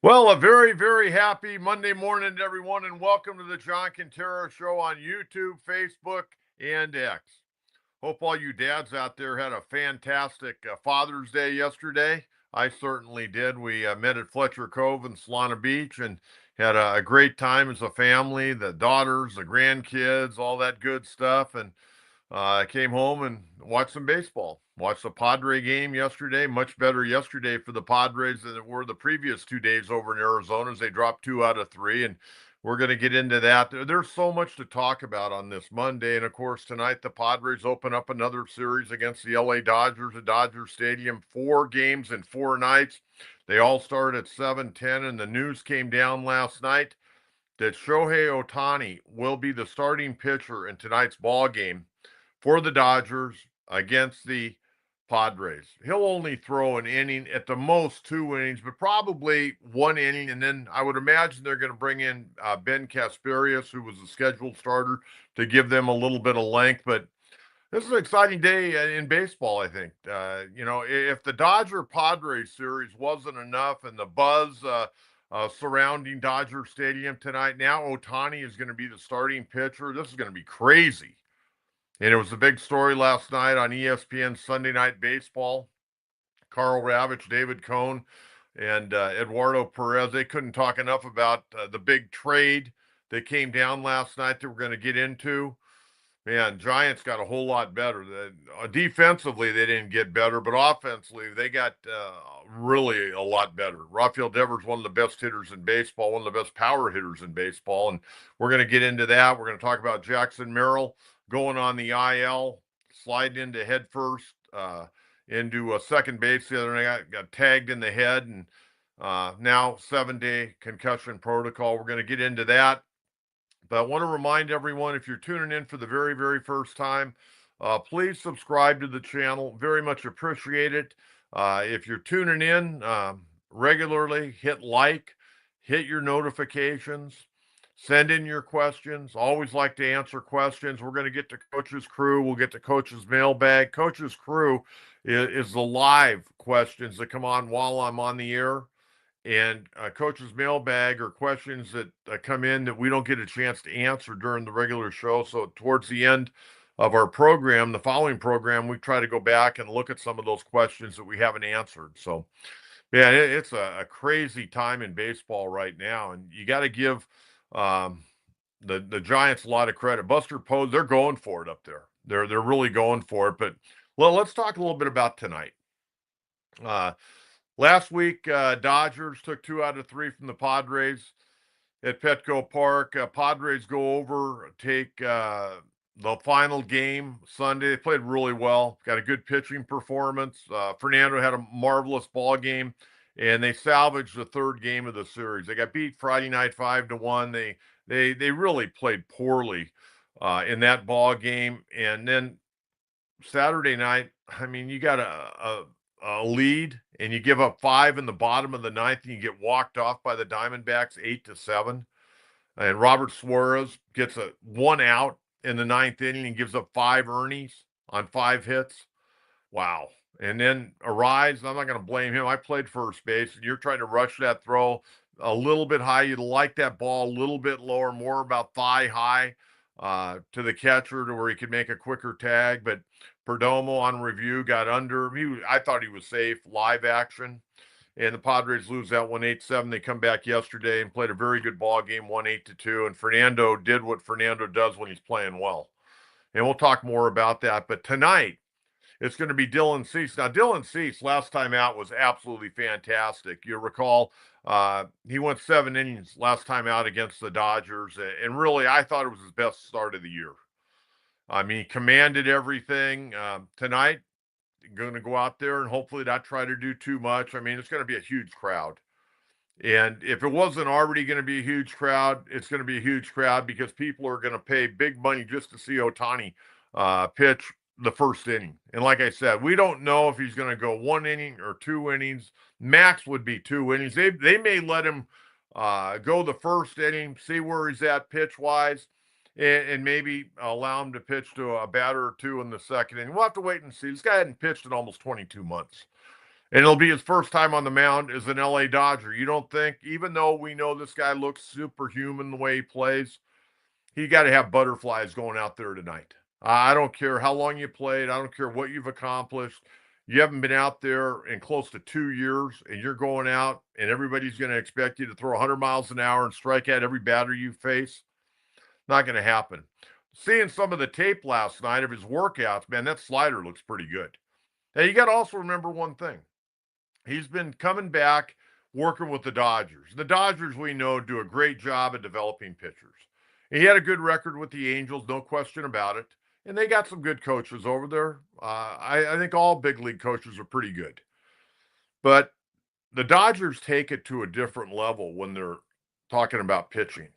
Well, a very, very happy Monday morning to everyone, and welcome to the John Kentera Show on YouTube, Facebook, and X. Hope all you dads out there had a fantastic Father's Day yesterday. I certainly did. We met at Fletcher Cove in Solana Beach and had a great time as a family, the daughters, the grandkids, all that good stuff. And I came home and watched some baseball. Watched the Padre game yesterday. Much better yesterday for the Padres than it were the previous 2 days over in Arizona as they dropped 2 out of 3. And we're going to get into that. There's so much to talk about on this Monday. And of course, tonight the Padres open up another series against the LA Dodgers at Dodger Stadium. 4 games in 4 nights. They all start at 7:10. And the news came down last night that Shohei Ohtani will be the starting pitcher in tonight's ball game for the Dodgers against the Padres. He'll only throw an inning, at the most 2 innings, but probably 1 inning. And then I would imagine they're going to bring in Ben Casparius, who was a scheduled starter, to give them a little bit of length. But this is an exciting day in baseball, I think. If the Dodger Padres series wasn't enough and the buzz surrounding Dodger Stadium tonight, now Ohtani is going to be the starting pitcher. This is going to be crazy. And it was a big story last night on ESPN Sunday Night Baseball. Carl Ravitch, David Cohn, and Eduardo Perez, they couldn't talk enough about the big trade that came down last night that we're going to get into. Man, Giants got a whole lot better. Defensively, they didn't get better, but offensively, they got really a lot better. Rafael Deveres, one of the best hitters in baseball, one of the best power hitters in baseball, and we're going to get into that. We're going to talk about Jackson Merrill going on the IL, sliding into head first into a second base the other night, got tagged in the head, and now 7-day concussion protocol. We're going to get into that. But I want to remind everyone, if you're tuning in for the very, very first time, please subscribe to the channel. Very much appreciate it. If you're tuning in regularly, hit like, hit your notifications, send in your questions. Always like to answer questions. We're going to get to Coach's Crew. We'll get to Coach's Mailbag. Coach's Crew is the live questions that come on while I'm on the air. And Coach's Mailbag are questions that come in that we don't get a chance to answer during the regular show. So towards the end of our program, the following program, we try to go back and look at some of those questions that we haven't answered. So, yeah, it's a crazy time in baseball right now, and you got to give the Giants a lot of credit. Buster Posey, they're going for it up there. They're really going for it. But well, let's talk a little bit about tonight. Uh, Last week, Dodgers took 2 out of 3 from the Padres at Petco Park. Padres go over, take the final game Sunday. They played really well, got a good pitching performance. Fernando had a marvelous ball game, and they salvaged the third game of the series. They got beat Friday night 5-1. They really played poorly in that ball game, and then Saturday night, I mean, you got a lead and you give up 5 in the bottom of the ninth and you get walked off by the Diamondbacks 8-7. And Robert Suarez gets a 1 out in the ninth inning and gives up 5 earnings on 5 hits. Wow. And then Arise, I'm not going to blame him. I played first base, and you're trying to rush that throw a little bit high. You'd like that ball a little bit lower, more about thigh high to the catcher to where he could make a quicker tag. But Perdomo on review got under. I thought he was safe, live action. And the Padres lose that one 8-7. They come back yesterday and played a very good ball game, 1 8-2. And Fernando did what Fernando does when he's playing well. And we'll talk more about that. But tonight, it's going to be Dylan Cease. Now, Dylan Cease, last time out, was absolutely fantastic. You recall he went 7 innings last time out against the Dodgers. And really, I thought it was his best start of the year. I mean, he commanded everything. Tonight, going to go out there and hopefully not try to do too much. I mean, it's going to be a huge crowd. And if it wasn't already going to be a huge crowd, it's going to be a huge crowd because people are going to pay big money just to see Ohtani pitch the first inning. And like I said, we don't know if he's going to go 1 inning or 2 innings. Max would be 2 innings. They may let him go the first inning, see where he's at pitch wise, and maybe allow him to pitch to a batter or two in the second inning. We'll have to wait and see. This guy hadn't pitched in almost 22 months. And it'll be his first time on the mound as an LA Dodger. You don't think, even though we know this guy looks superhuman the way he plays, he got to have butterflies going out there tonight. I don't care how long you played. I don't care what you've accomplished. You haven't been out there in close to 2 years, and you're going out, and everybody's going to expect you to throw 100 miles an hour and strike out every batter you face. Not going to happen. Seeing some of the tape last night of his workouts, man, that slider looks pretty good. Now, you got to also remember one thing. He's been coming back, working with the Dodgers. The Dodgers, we know, do a great job of developing pitchers. He had a good record with the Angels, no question about it. And they got some good coaches over there. I think all big league coaches are pretty good. But the Dodgers take it to a different level when they're talking about pitching.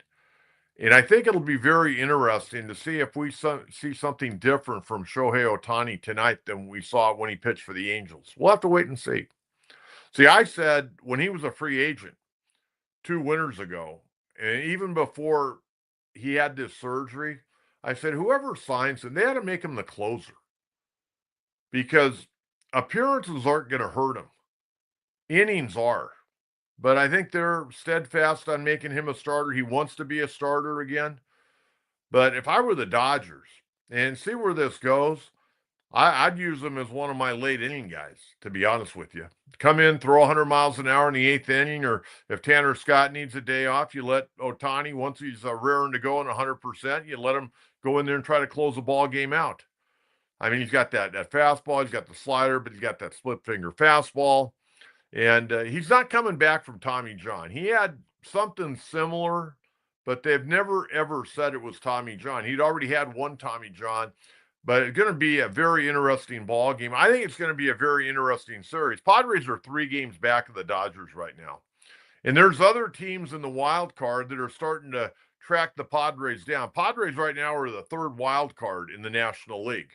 And I think it'll be very interesting to see if we see something different from Shohei Ohtani tonight than we saw when he pitched for the Angels. We'll have to wait and see. See, I said when he was a free agent 2 winters ago, and even before he had this surgery, I said whoever signs him, they had to make him the closer because appearances aren't going to hurt him. Innings are. But I think they're steadfast on making him a starter. He wants to be a starter again. But if I were the Dodgers and see where this goes, I'd use him as one of my late inning guys, to be honest with you. Come in, throw 100 miles an hour in the eighth inning, or if Tanner Scott needs a day off, you let Ohtani, once he's raring to go in 100%, you let him go in there and try to close the ball game out. I mean, he's got that fastball, he's got the slider, but he's got that split finger fastball. And he's not coming back from Tommy John. He had something similar, but they've never, ever said it was Tommy John. He'd already had one Tommy John, but it's going to be a very interesting ball game. I think it's going to be a very interesting series. Padres are 3 games back of the Dodgers right now. And there's other teams in the wild card that are starting to track the Padres down. Padres right now are the 3rd wild card in the National League.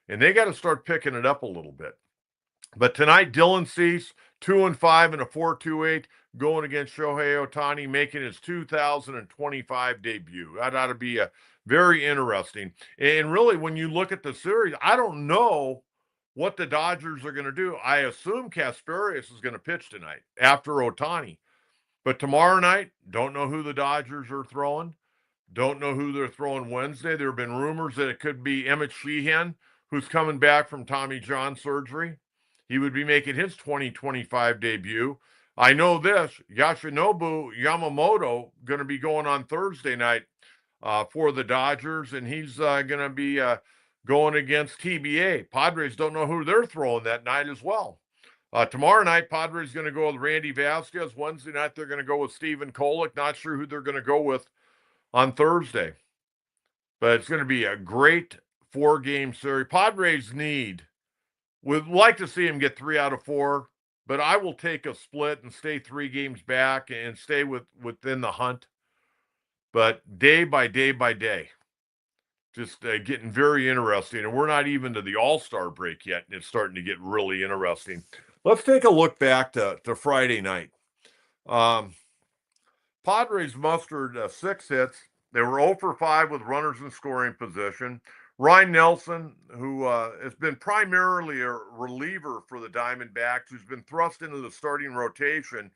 And they got to start picking it up a little bit. But tonight, Dylan Cease, 2-5 and a 4.28, going against Shohei Ohtani, making his 2025 debut. That ought to be a very interesting. And really, when you look at the series, I don't know what the Dodgers are going to do. I assume Kasperius is going to pitch tonight after Ohtani. But tomorrow night, don't know who the Dodgers are throwing. Don't know who they're throwing Wednesday. There have been rumors that it could be Emmett Sheehan, who's coming back from Tommy John surgery. He would be making his 2025 debut. I know this, Yoshinobu Yamamoto going to be going on Thursday night for the Dodgers, and he's going to be going against TBA. Padres don't know who they're throwing that night as well. Tomorrow night, Padres going to go with Randy Vasquez. Wednesday night, they're going to go with Stephen Kolek. Not sure who they're going to go with on Thursday. But it's going to be a great 4-game series. Padres would like to see him get 3 out of 4, but I will take a split and stay 3 games back and stay within the hunt. But day by day by day, just getting very interesting. And we're not even to the All-Star break yet, and it's starting to get really interesting. Let's take a look back to Friday night. Padres mustered 6 hits. They were 0 for 5 with runners in scoring position. Ryan Nelson, who has been primarily a reliever for the Diamondbacks, who's been thrust into the starting rotation,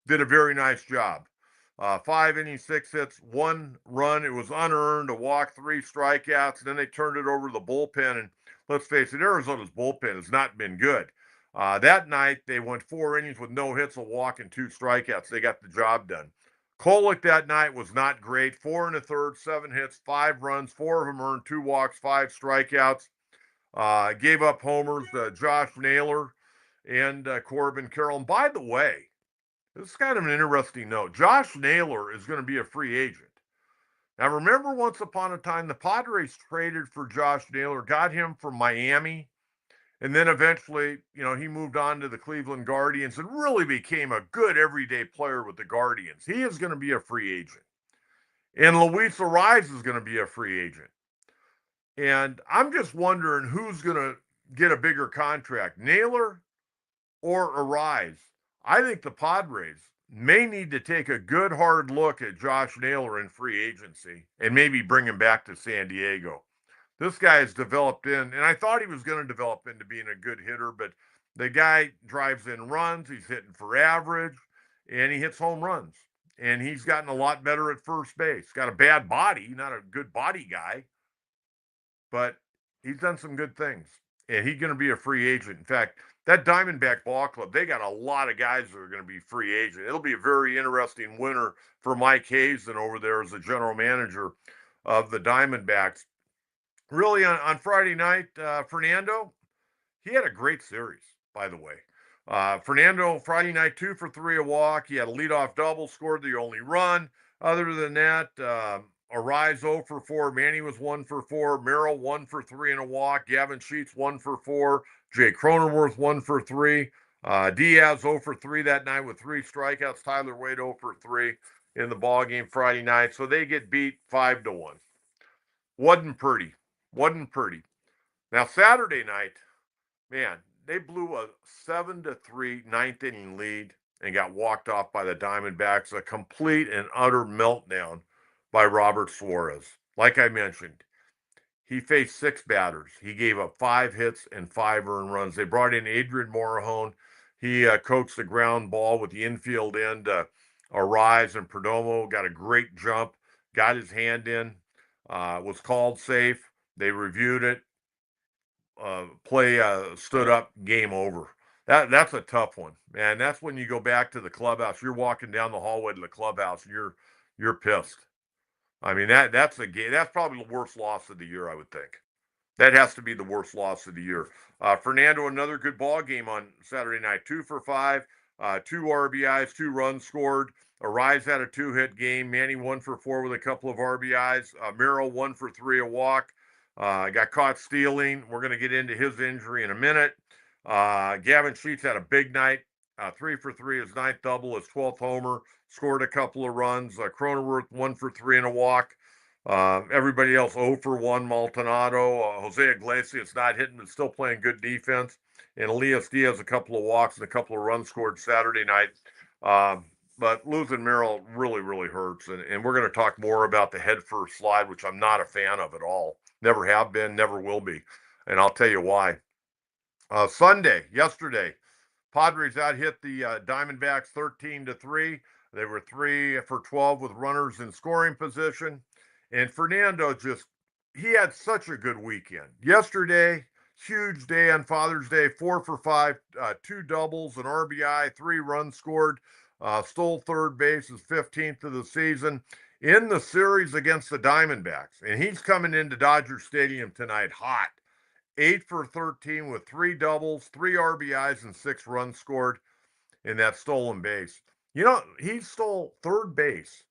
did a very nice job. 5 innings, 6 hits, 1 run. It was unearned, a walk, 3 strikeouts. And then they turned it over to the bullpen. And let's face it, Arizona's bullpen has not been good. That night, they went 4 innings with no hits, a walk, and 2 strikeouts. They got the job done. Kolek that night was not great. 4 1/3, 7 hits, 5 runs, 4 of them earned, 2 walks, 5 strikeouts. Gave up homers to Josh Naylor and Corbin Carroll. And by the way, this is kind of an interesting note. Josh Naylor is going to be a free agent. Now, remember once upon a time, the Padres traded for Josh Naylor, got him from Miami, and then eventually, he moved on to the Cleveland Guardians and really became a good everyday player with the Guardians. He is going to be a free agent. And Luis Ariz is going to be a free agent. And I'm just wondering who's going to get a bigger contract, Naylor or Ariz. I think the Padres may need to take a good hard look at Josh Naylor in free agency and maybe bring him back to San Diego. This guy has developed and I thought he was going to develop into being a good hitter, but The guy drives in runs. He's hitting for average, and he hits home runs. And he's gotten a lot better at first base. Got a bad body, not a good body guy, but he's done some good things. And he's going to be a free agent. In fact, that Diamondback ball club, they got a lot of guys that are going to be free agent. It'll be a very interesting winter for Mike Hazen over there as the general manager of the Diamondbacks. Really, on Friday night, Fernando, he had a great series, by the way. Fernando, Friday night, 2 for 3, a walk. He had a leadoff double, scored the only run. Other than that, Arise 0 for 4. Manny was 1 for 4. Merrill 1 for 3 and a walk. Gavin Sheets 1 for 4. Jay Cronenworth 1 for 3. Diaz 0 for 3 that night with 3 strikeouts. Tyler Wade 0 for 3 in the ball game Friday night. So they get beat 5-1. Wasn't pretty. Wasn't pretty. Now Saturday night, man, they blew a 7-3 ninth inning lead and got walked off by the Diamondbacks. A complete and utter meltdown by Robert Suarez. Like I mentioned, he faced 6 batters. He gave up 5 hits and 5 earned runs. They brought in Adrian Morejon. He coaxed the ground ball with the infield end. Arise and Perdomo got a great jump, got his hand in, was called safe. They reviewed it. Play stood up, game over. That's a tough one, man. That's when you go back to the clubhouse. You're walking down the hallway to the clubhouse, and you're pissed. I mean that's a game. That's probably the worst loss of the year, I would think. That has to be the worst loss of the year. Fernando, another good ball game on Saturday night. 2 for 5, 2 RBIs, 2 runs scored. Arise had a 2-hit game. Manny 1 for 4 with a couple of RBIs. Merrill 1 for 3, a walk. Got caught stealing. We're going to get into his injury in a minute. Gavin Sheets had a big night. 3 for 3, his 9th double, his 12th homer. Scored a couple of runs. Cronenworth 1 for 3 and a walk. Everybody else 0 for 1. Maldonado, Jose Iglesias not hitting, but still playing good defense. And Elias Diaz a couple of walks and a couple of runs scored Saturday night. But losing Merrill really, really hurts. And we're going to talk more about the head first slide, which I'm not a fan of at all. Never have been, never will be. And I'll tell you why. Sunday, yesterday, Padres out hit the Diamondbacks 13-3. They were 3 for 12 with runners in scoring position. And Fernando he had such a good weekend. Yesterday, huge day on Father's Day, 4 for 5, 2 doubles, an RBI, 3 runs scored, stole third base, his 15th of the season in the series against the Diamondbacks. And he's coming into Dodger Stadium tonight hot. 8 for 13 with 3 doubles, 3 RBIs, and 6 runs scored in that stolen base. You know, he stole third base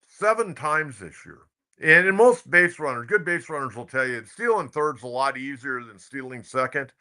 7 times this year. And in most base runners, good base runners will tell you, stealing third's a lot easier than stealing second.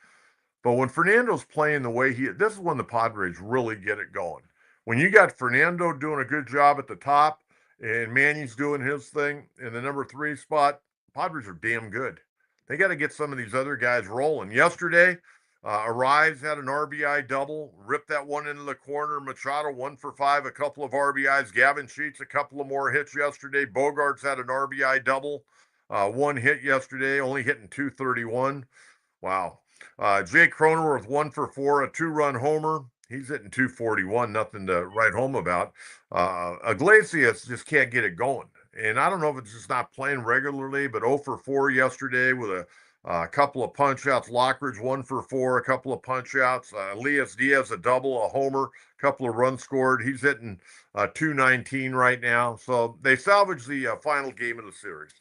But when Fernando's playing the way this is when the Padres really get it going. When you got Fernando doing a good job at the top and Manny's doing his thing in the number 3 spot, Padres are damn good. They got to get some of these other guys rolling. Yesterday, Arise had an RBI double, ripped that one into the corner. Machado 1 for 5, a couple of RBIs. Gavin Sheets, a couple of more hits yesterday. Bogarts had an RBI double, 1 hit yesterday, only hitting .231. Wow. Jake Cronenworth 1 for 4, a 2-run homer. He's hitting .241, nothing to write home about. Iglesias just can't get it going. And I don't know if it's just not playing regularly, but 0 for 4 yesterday with a couple of punch-outs. Lockridge 1 for 4, a couple of punch-outs. Elias Diaz, a double, a homer, a couple of runs scored. He's hitting .219 right now. So they salvaged the final game of the series.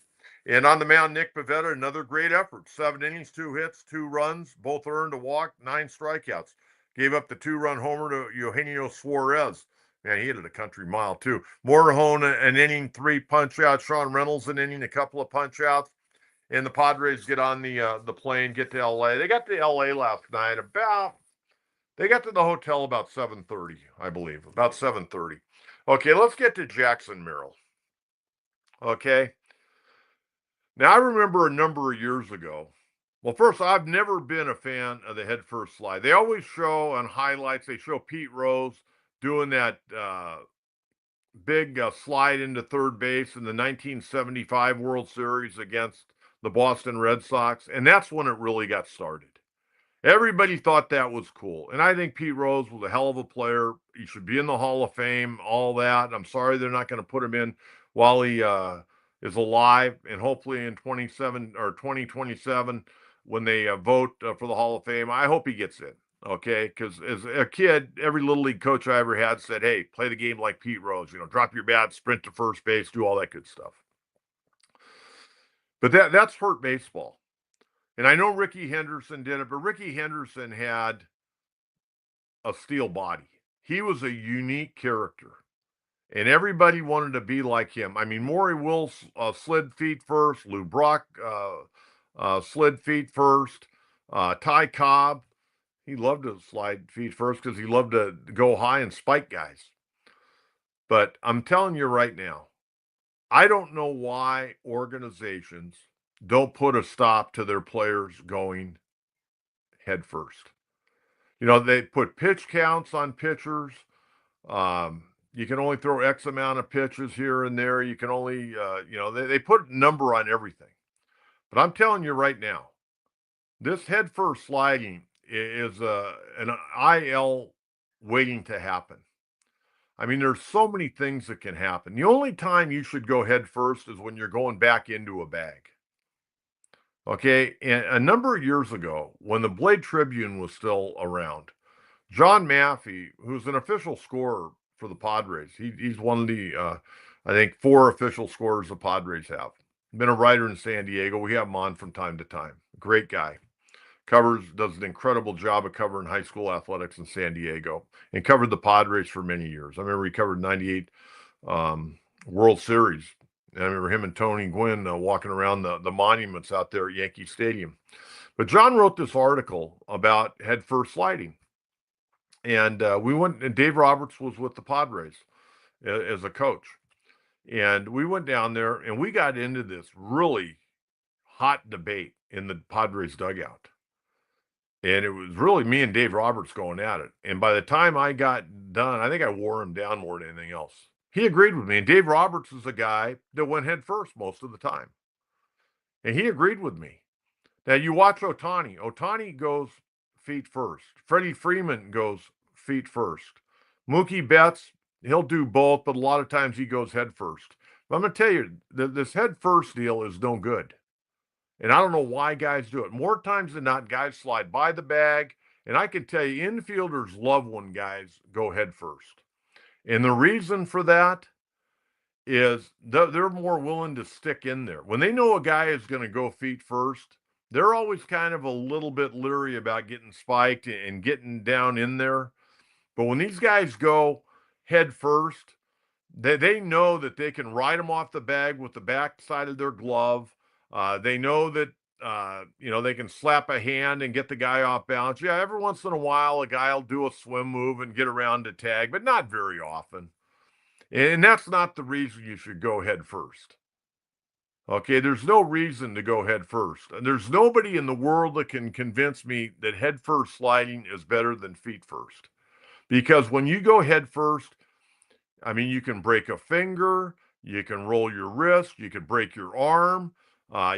And on the mound, Nick Pivetta, another great effort. 7 innings, 2 hits, 2 runs, both earned a walk, 9 strikeouts. Gave up the 2-run homer to Eugenio Suarez. Man, he hit it a country mile, too. Morejon, an inning, 3 punch-outs. Sean Reynolds, an inning, a couple of punch-outs. And the Padres get on the plane, get to L.A. They got to L.A. last night they got to the hotel about 7:30, I believe. About 7:30. Okay, let's get to Jackson Merrill. Okay. Now, I remember a number of years ago. Well, first, I've never been a fan of the head first slide. They always show on highlights, they show Pete Rose doing that big slide into third base in the 1975 World Series against the Boston Red Sox. And that's when it really got started. Everybody thought that was cool. And I think Pete Rose was a hell of a player. He should be in the Hall of Fame, all that. I'm sorry they're not going to put him in while he is alive. And hopefully in 27 or 2027, when they vote for the Hall of Fame, I hope he gets in. Okay. Because as a kid, every Little League coach I ever had said, hey, play the game like Pete Rose. Drop your bat, sprint to first base, do all that good stuff. But that's hurt baseball. And I know Ricky Henderson did it, but Ricky Henderson had a steel body. He was a unique character, and everybody wanted to be like him. I mean, Maury Wills slid feet first. Lou Brock slid feet first. Ty Cobb, he loved to slide feet first because he loved to go high and spike guys. But I'm telling you right now, I don't know why organizations don't put a stop to their players going head first. They put pitch counts on pitchers. You can only throw X amount of pitches here and there. You can only, they put a number on everything. But I'm telling you right now, this head first sliding is an IL waiting to happen. I mean, there's so many things that can happen. The only time you should go head first is when you're going back into a bag. Okay, and a number of years ago, when the Blade Tribune was still around, John Maffey, who's an official scorer for the Padres, he's one of the, I think, 4 official scorers the Padres have. Been a writer in San Diego. We have him on from time to time. Great guy. Does an incredible job of covering high school athletics in San Diego and covered the Padres for many years. I remember he covered 98 World Series. And I remember him and Tony Gwynn walking around the monuments out there at Yankee Stadium. But John wrote this article about head first sliding. And we went, and Dave Roberts was with the Padres as a coach. And we went down there and we got into this really hot debate in the Padres dugout. And it was really me and Dave Roberts going at it. And by the time I got done, I think I wore him down more than anything else. He agreed with me. And Dave Roberts is a guy that went head first most of the time. And he agreed with me. Now you watch Ohtani. Ohtani goes feet first. Freddie Freeman goes feet first. Mookie Betts, he'll do both, but a lot of times he goes head first. But I'm going to tell you, this head first deal is no good. And I don't know why guys do it. More times than not, guys slide by the bag. And I can tell you, infielders love when guys go head first. And the reason for that is they're more willing to stick in there. When they know a guy is going to go feet first, they're always kind of a little bit leery about getting spiked and getting down in there. But when these guys go head first, they know that they can ride them off the bag with the back side of their glove. They know that, they can slap a hand and get the guy off balance. Yeah, every once in a while, a guy will do a swim move and get around to tag, but not very often. And that's not the reason you should go head first. Okay, there's no reason to go head first. And there's nobody in the world that can convince me that head first sliding is better than feet first. Because when you go head first, I mean, you can break a finger, you can roll your wrist, you could break your arm,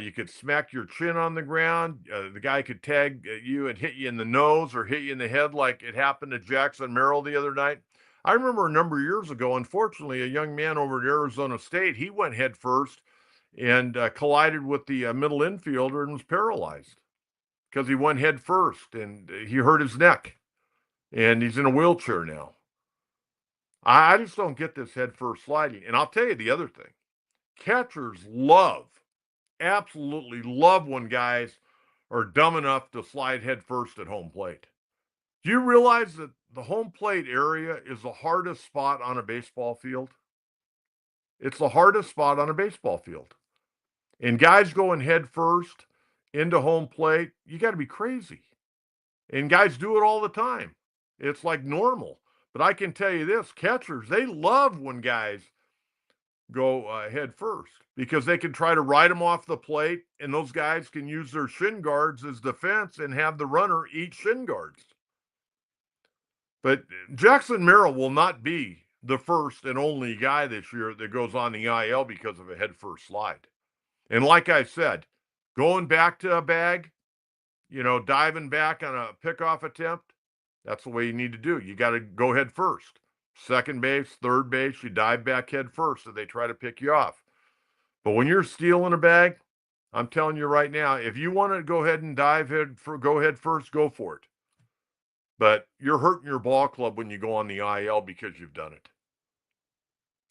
you could smack your chin on the ground. The guy could tag you and hit you in the nose or hit you in the head like it happened to Jackson Merrill the other night. I remember a number of years ago, unfortunately, a young man over at Arizona State, he went head first and collided with the middle infielder and was paralyzed because he went head first and he hurt his neck and he's in a wheelchair now. I just don't get this head first sliding. And I'll tell you the other thing. Catchers absolutely love when guys are dumb enough to slide head first at home plate. Do you realize that the home plate area is the hardest spot on a baseball field? It's the hardest spot on a baseball field. And guys going head first into home plate, you got to be crazy. And guys do it all the time. It's like normal. But I can tell you this, catchers, they love when guys go head first because they can try to ride them off the plate, and those guys can use their shin guards as defense and have the runner eat shin guards. But Jackson Merrill will not be the first and only guy this year that goes on the IL because of a head first slide. And like I said, going back to a bag, diving back on a pickoff attempt, that's the way you need to do. You got to go head first. Second base, third base, you dive back head first so they try to pick you off. But when you're stealing a bag, I'm telling you right now, if you want to go ahead and go head first, go for it. But you're hurting your ball club when you go on the IL because you've done it.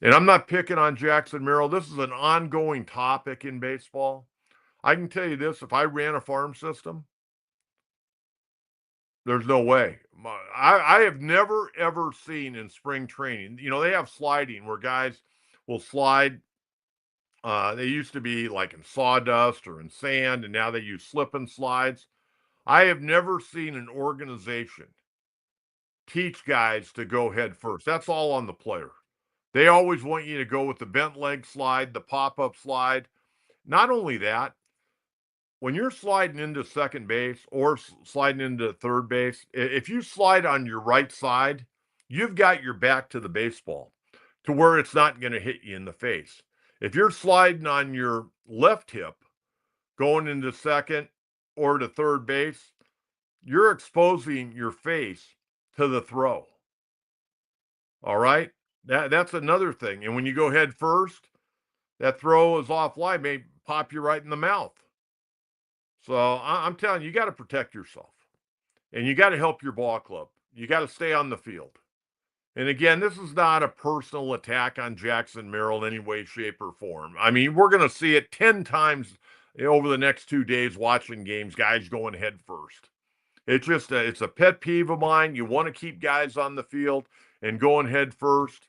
And I'm not picking on Jackson Merrill. This is an ongoing topic in baseball. I can tell you this, if I ran a farm system, there's no way. I have never, ever seen in spring training, they have sliding where guys will slide. They used to be like in sawdust or in sand, and now they use slip and slides. I have never seen an organization teach guys to go head first. That's all on the player. They always want you to go with the bent leg slide, the pop up slide. Not only that, when you're sliding into second base or sliding into third base, if you slide on your right side, you've got your back to the baseball to where it's not going to hit you in the face. If you're sliding on your left hip going into second or to third base, you're exposing your face to the throw. All right? That's another thing. And when you go head first, that throw is offline, may pop you right in the mouth. So I'm telling you, you got to protect yourself. And you got to help your ball club. You got to stay on the field. And again, this is not a personal attack on Jackson Merrill in any way, shape, or form. I mean, we're going to see it 10 times over the next 2 days watching games, guys going head first. It's a pet peeve of mine. You want to keep guys on the field and going head first.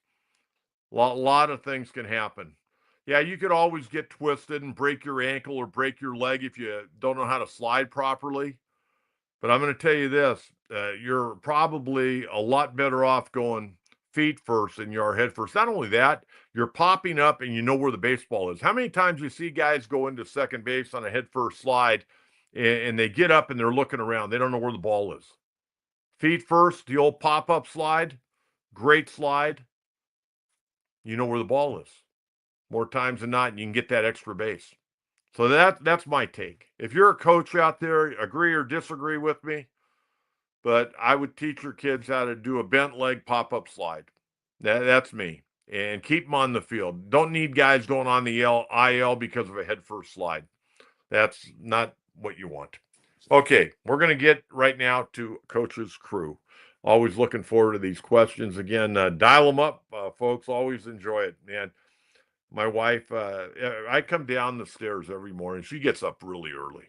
A lot of things can happen. Yeah, you could always get twisted and break your ankle or break your leg if you don't know how to slide properly. But I'm going to tell you this, you're probably a lot better off going feet first than you are head first. Not only that, you're popping up and you know where the baseball is. How many times you see guys go into second base on a head first slide and they get up and they're looking around. They don't know where the ball is. Feet first, the old pop-up slide, great slide. You know where the ball is. More times than not, and you can get that extra base. So that's my take. If you're a coach out there, agree or disagree with me, but I would teach your kids how to do a bent leg pop-up slide. That's me. And keep them on the field. Don't need guys going on the IL because of a head first slide. That's not what you want. Okay, we're going to get right now to Coach's Crew. Always looking forward to these questions. Again, dial them up, folks. Always enjoy it, man. My wife, I come down the stairs every morning. She gets up really early.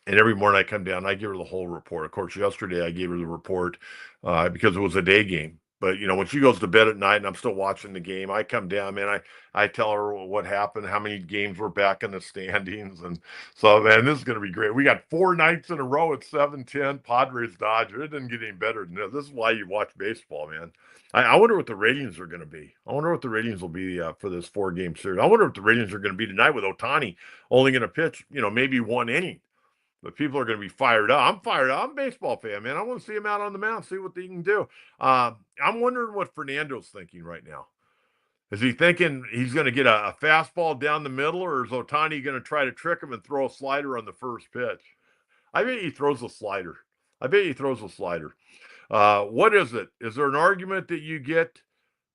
And every morning I come down, I give her the whole report. Of course, yesterday I gave her the report because it was a day game. But, when she goes to bed at night and I'm still watching the game, I come down, man, I tell her what happened, how many games we're back in the standings. And so, man, this is going to be great. We got 4 nights in a row at 7-10, Padres, Dodgers. It doesn't get any better than this. This is why you watch baseball, man. I wonder what the ratings are going to be. I wonder what the ratings will be for this 4-game series. I wonder what the ratings are going to be tonight with Ohtani only going to pitch, maybe 1 inning. But people are going to be fired up. I'm fired up. I'm a baseball fan, man. I want to see him out on the mound, see what they can do. I'm wondering what Fernando's thinking right now. Is he thinking he's going to get a fastball down the middle, or is Ohtani going to try to trick him and throw a slider on the first pitch? I bet he throws a slider. What is it? Is there an argument that you get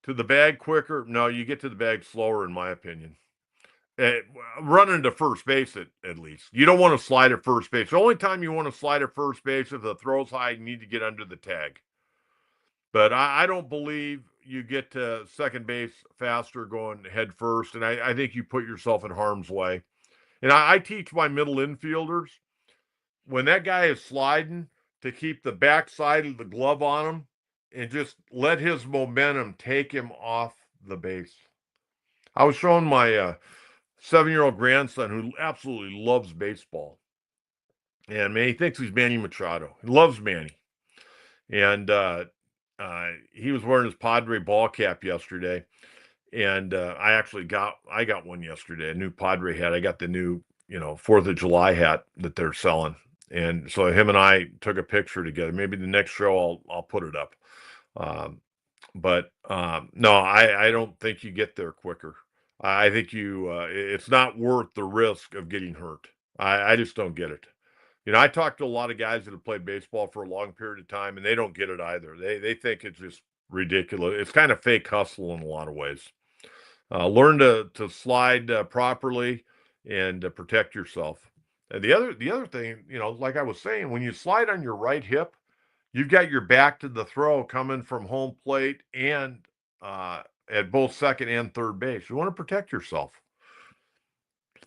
to the bag quicker? No, you get to the bag slower, in my opinion. Running to first base at least. You don't want to slide at first base. The only time you want to slide at first base if the throw's high, you need to get under the tag. But I don't believe you get to second base faster going head first, and I think you put yourself in harm's way. And I teach my middle infielders, when that guy is sliding, to keep the backside of the glove on him and just let his momentum take him off the base. I was showing my 7-year-old grandson who absolutely loves baseball. And man, he thinks he's Manny Machado. He loves Manny. And he was wearing his Padre ball cap yesterday. And I got one yesterday, a new Padre hat. I got the new, 4th of July hat that they're selling. And so him and I took a picture together. Maybe the next show I'll put it up. But no, I don't think you get there quicker. I think it's not worth the risk of getting hurt. I just don't get it. I talk to a lot of guys that have played baseball for a long period of time, and they don't get it either. They think it's just ridiculous. It's kind of fake hustle in a lot of ways. Learn to slide properly and protect yourself. And the other thing, like I was saying, when you slide on your right hip, you've got your back to the throw coming from home plate and at both second and third base. You want to protect yourself.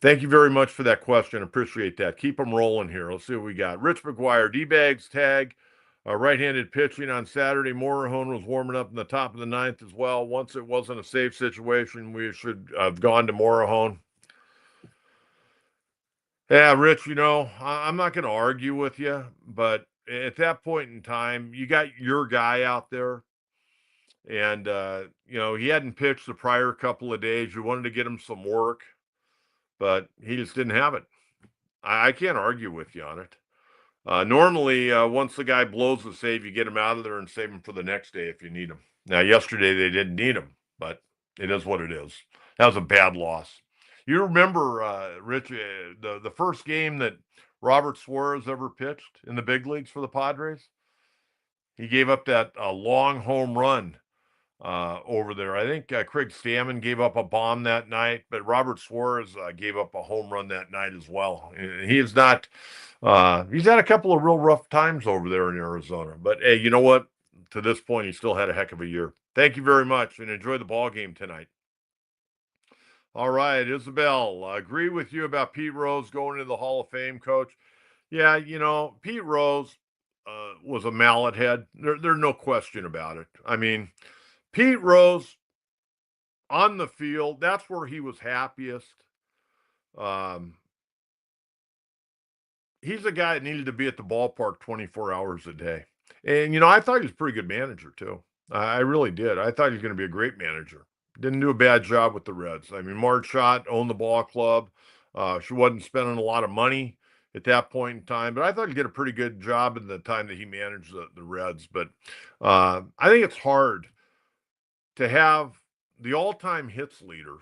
Thank you very much for that question. Appreciate that. Keep them rolling here. Let's see what we got. Rich McGuire, D-Bags tag, right-handed pitching on Saturday. Morejon was warming up in the top of the ninth as well. Once it wasn't a safe situation, we should have gone to Morejon. Yeah, Rich, I'm not going to argue with you, but at that point in time, you got your guy out there, and, he hadn't pitched the prior couple of days. You wanted to get him some work, but he just didn't have it. I can't argue with you on it. Normally, once the guy blows the save, you get him out of there and save him for the next day if you need him. Now, yesterday they didn't need him, but it is what it is. That was a bad loss. You remember, Rich, the first game that Robert Suarez ever pitched in the big leagues for the Padres? He gave up that long home run over there. I think Craig Stammen gave up a bomb that night, but Robert Suarez gave up a home run that night as well. He is not. He's had a couple of real rough times over there in Arizona, but hey, you know what? To this point, he still had a heck of a year. Thank you very much, and enjoy the ball game tonight. All right, Isabel, I agree with you about Pete Rose going into the Hall of Fame, Coach. Yeah, Pete Rose was a mallet head. There's no question about it. I mean, Pete Rose on the field, that's where he was happiest. He's a guy that needed to be at the ballpark 24 hours a day. And, I thought he was a pretty good manager, too. I really did. I thought he was going to be a great manager. Didn't do a bad job with the Reds. I mean, Marge Schott owned the ball club. She wasn't spending a lot of money at that point in time, but I thought he did a pretty good job in the time that he managed the Reds. But I think it's hard to have the all-time hits leader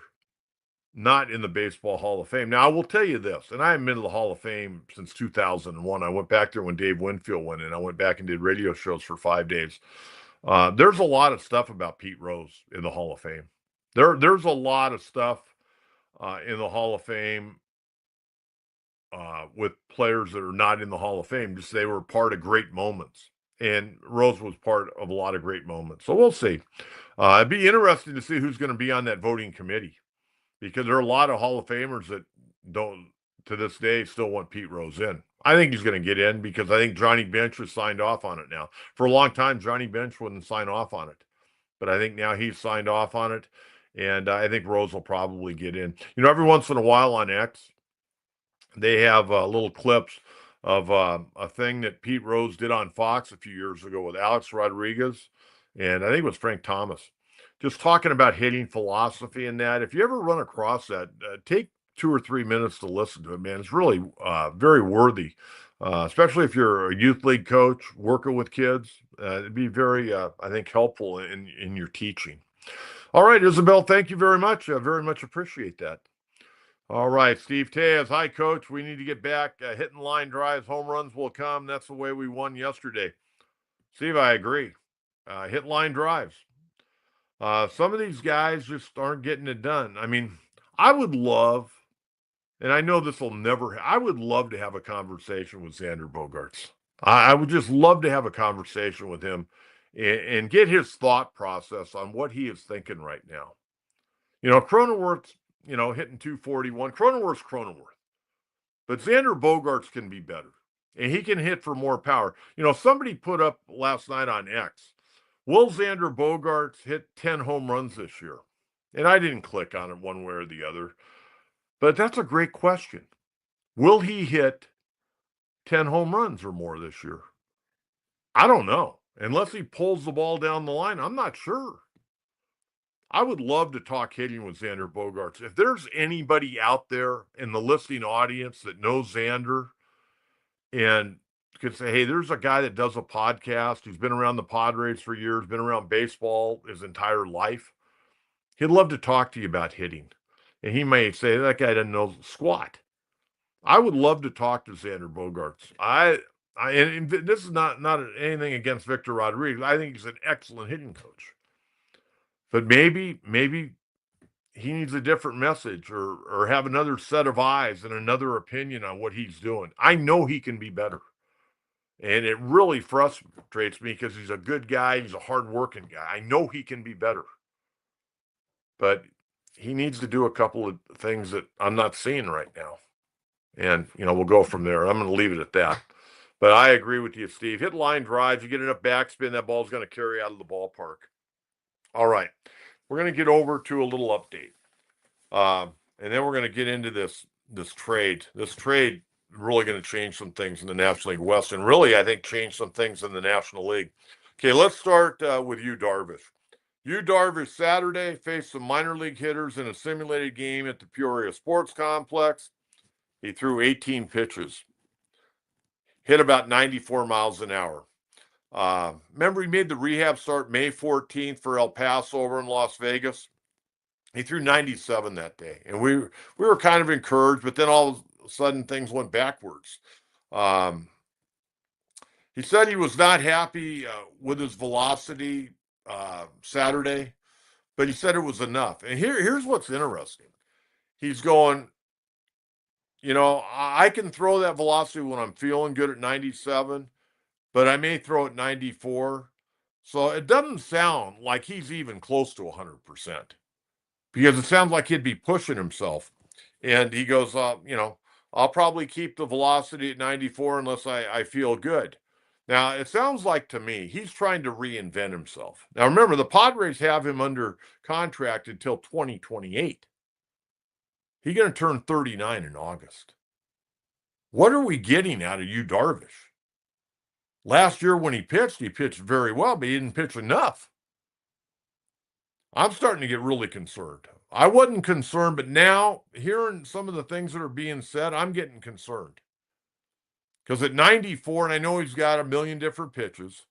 not in the Baseball Hall of Fame. Now, I will tell you this, and I haven't been to the Hall of Fame since 2001. I went back there when Dave Winfield went in. I went back and did radio shows for 5 days. There's a lot of stuff about Pete Rose in the Hall of Fame. There's a lot of stuff in the Hall of Fame with players that are not in the Hall of Fame. Just they were part of great moments. And Rose was part of a lot of great moments. So we'll see. It'd be interesting to see who's going to be on that voting committee, because there are a lot of Hall of Famers that don't, to this day, still want Pete Rose in. I think he's going to get in because I think Johnny Bench has signed off on it now. For a long time, Johnny Bench wouldn't sign off on it. But I think now he's signed off on it, and I think Rose will probably get in. Every once in a while on X, they have little clips of a thing that Pete Rose did on Fox a few years ago with Alex Rodriguez, and I think it was Frank Thomas, just talking about hitting philosophy and that. If you ever run across that, take 2 or 3 minutes to listen to it, man. It's really very worthy, especially if you're a youth league coach working with kids. It'd be very, I think, helpful in your teaching. All right, Isabel, thank you very much. Very much appreciate that. All right, Steve Tejas. Hi, Coach. We need to get back. Hitting line drives, home runs will come. That's the way we won yesterday. Steve, I agree. Hit line drives. Some of these guys just aren't getting it done. I mean, I would love, and I know this will never, I would love to have a conversation with Xander Bogaerts. I would just love to have a conversation with him and get his thought process on what he is thinking right now. Cronenworth's, hitting 241. Cronenworth's Cronenworth. But Xander Bogaerts can be better. And he can hit for more power. Somebody put up last night on X, will Xander Bogaerts hit 10 home runs this year? And I didn't click on it one way or the other. But that's a great question. Will he hit 10 home runs or more this year? I don't know. Unless he pulls the ball down the line, I'm not sure. I would love to talk hitting with Xander Bogaerts. If there's anybody out there in the listening audience that knows Xander and could say, hey, there's a guy that does a podcast who's been around the Padres for years, been around baseball his entire life, he'd love to talk to you about hitting. And he may say, that guy doesn't know squat. I would love to talk to Xander Bogaerts. And this is not anything against Victor Rodriguez. I think he's an excellent hitting coach. But maybe he needs a different message or have another set of eyes and another opinion on what he's doing. I know he can be better. And it really frustrates me because he's a good guy. He's a hardworking guy. I know he can be better. But he needs to do a couple of things that I'm not seeing right now. And, we'll go from there. I'm going to leave it at that. But I agree with you, Steve. Hit line drives. You get enough backspin, that ball's going to carry out of the ballpark. All right. We're going to get over to a little update. And then we're going to get into this trade. This trade really going to change some things in the National League West, and really, I think, change some things in the National League. Okay, let's start with Yu Darvish. Yu Darvish Saturday faced some minor league hitters in a simulated game at the Peoria Sports Complex. He threw 18 pitches, hit about 94 miles an hour. Remember, he made the rehab start May 14th for El Paso over in Las Vegas. He threw 97 that day, and we were kind of encouraged, but then all of a sudden things went backwards. He said he was not happy with his velocity Saturday, but he said it was enough. And here's what's interesting. He's going, I can throw that velocity when I'm feeling good at 97, but I may throw it 94. So it doesn't sound like he's even close to 100%. Because it sounds like he'd be pushing himself. And he goes, I'll probably keep the velocity at 94 unless I feel good. Now, it sounds like to me he's trying to reinvent himself. Now, remember, the Padres have him under contract until 2028. He's going to turn 39 in August. What are we getting out of Yu Darvish? Last year when he pitched very well, but he didn't pitch enough. I'm starting to get really concerned. I wasn't concerned, but now hearing some of the things that are being said, I'm getting concerned. Because at 94, and I know he's got a million different pitches,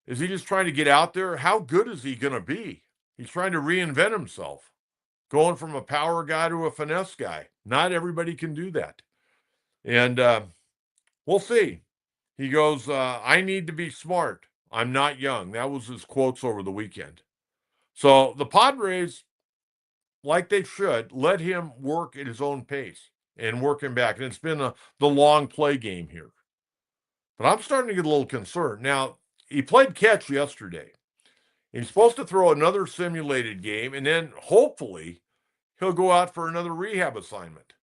is he just trying to get out there? How good is he going to be? He's trying to reinvent himself, going from a power guy to a finesse guy. Not everybody can do that. And we'll see. He goes, I need to be smart. I'm not young. That was his quotes over the weekend. So the Padres, like they should, let him work at his own pace and work him back. And it's been the long play game here. But I'm starting to get a little concerned. Now, he played catch yesterday. He's supposed to throw another simulated game, and then hopefully he'll go out for another rehab assignment.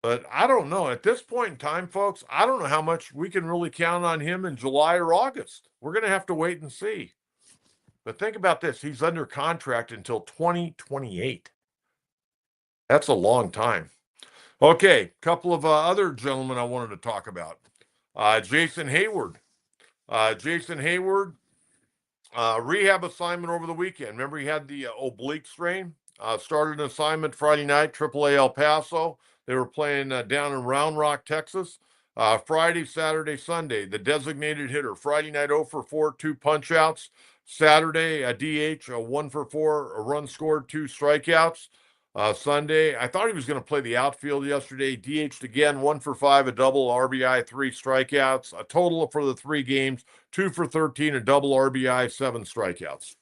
But I don't know. At this point in time, folks, I don't know how much we can really count on him in July or August. We're going to have to wait and see. But think about this. He's under contract until 2028. That's a long time. Okay, a couple of other gentlemen I wanted to talk about. Jason Heyward. Jason Heyward, rehab assignment over the weekend. Remember he had the oblique strain? Started an assignment Friday night, AAA El Paso. They were playing down in Round Rock, Texas. Friday, Saturday, Sunday, the designated hitter. Friday night 0 for 4, 2 punch-outs. Saturday, a DH, a 1 for 4, a run scored, 2 strikeouts. Sunday, I thought he was going to play the outfield yesterday. DH'd again, 1 for 5, a double, RBI, 3 strikeouts. A total for the 3 games, 2 for 13, a double RBI, 7 strikeouts.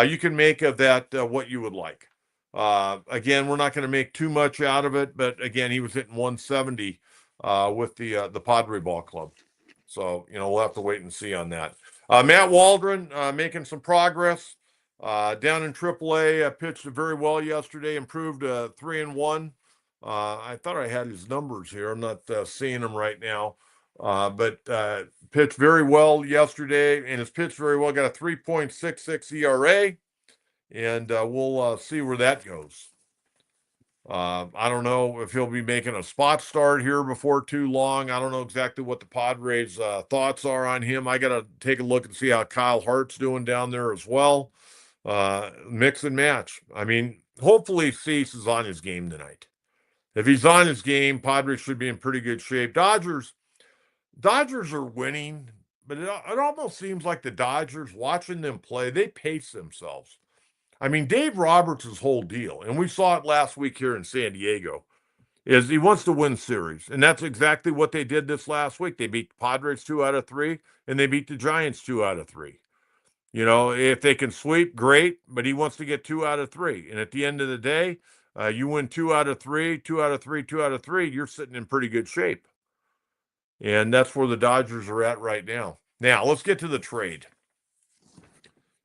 You can make of that what you would like. Again, we're not going to make too much out of it, but again, he was hitting 170 with the Padre Ball Club. So, we'll have to wait and see on that. Matt Waldrin making some progress down in AAA. Pitched very well yesterday, improved 3-1. I thought I had his numbers here. I'm not seeing them right now. But pitched very well yesterday and has pitched very well. Got a 3.66 ERA, and we'll see where that goes. I don't know if he'll be making a spot start here before too long. I don't know exactly what the Padres' thoughts are on him. I got to take a look and see how Kyle Hart's doing down there as well. Mix and match. I mean, hopefully Cease is on his game tonight. If he's on his game, Padres should be in pretty good shape. Dodgers are winning, but it almost seems like the Dodgers, watching them play, they pace themselves. I mean, Dave Roberts' whole deal, and we saw it last week here in San Diego. is he wants to win series. And that's exactly what they did this last week. They beat the Padres 2 out of 3, and they beat the Giants 2 out of 3. If they can sweep, great, but he wants to get 2 out of 3. And at the end of the day, you win 2 out of 3, 2 out of 3, 2 out of 3, you're sitting in pretty good shape. And that's where the Dodgers are at right now. Now, let's get to the trade.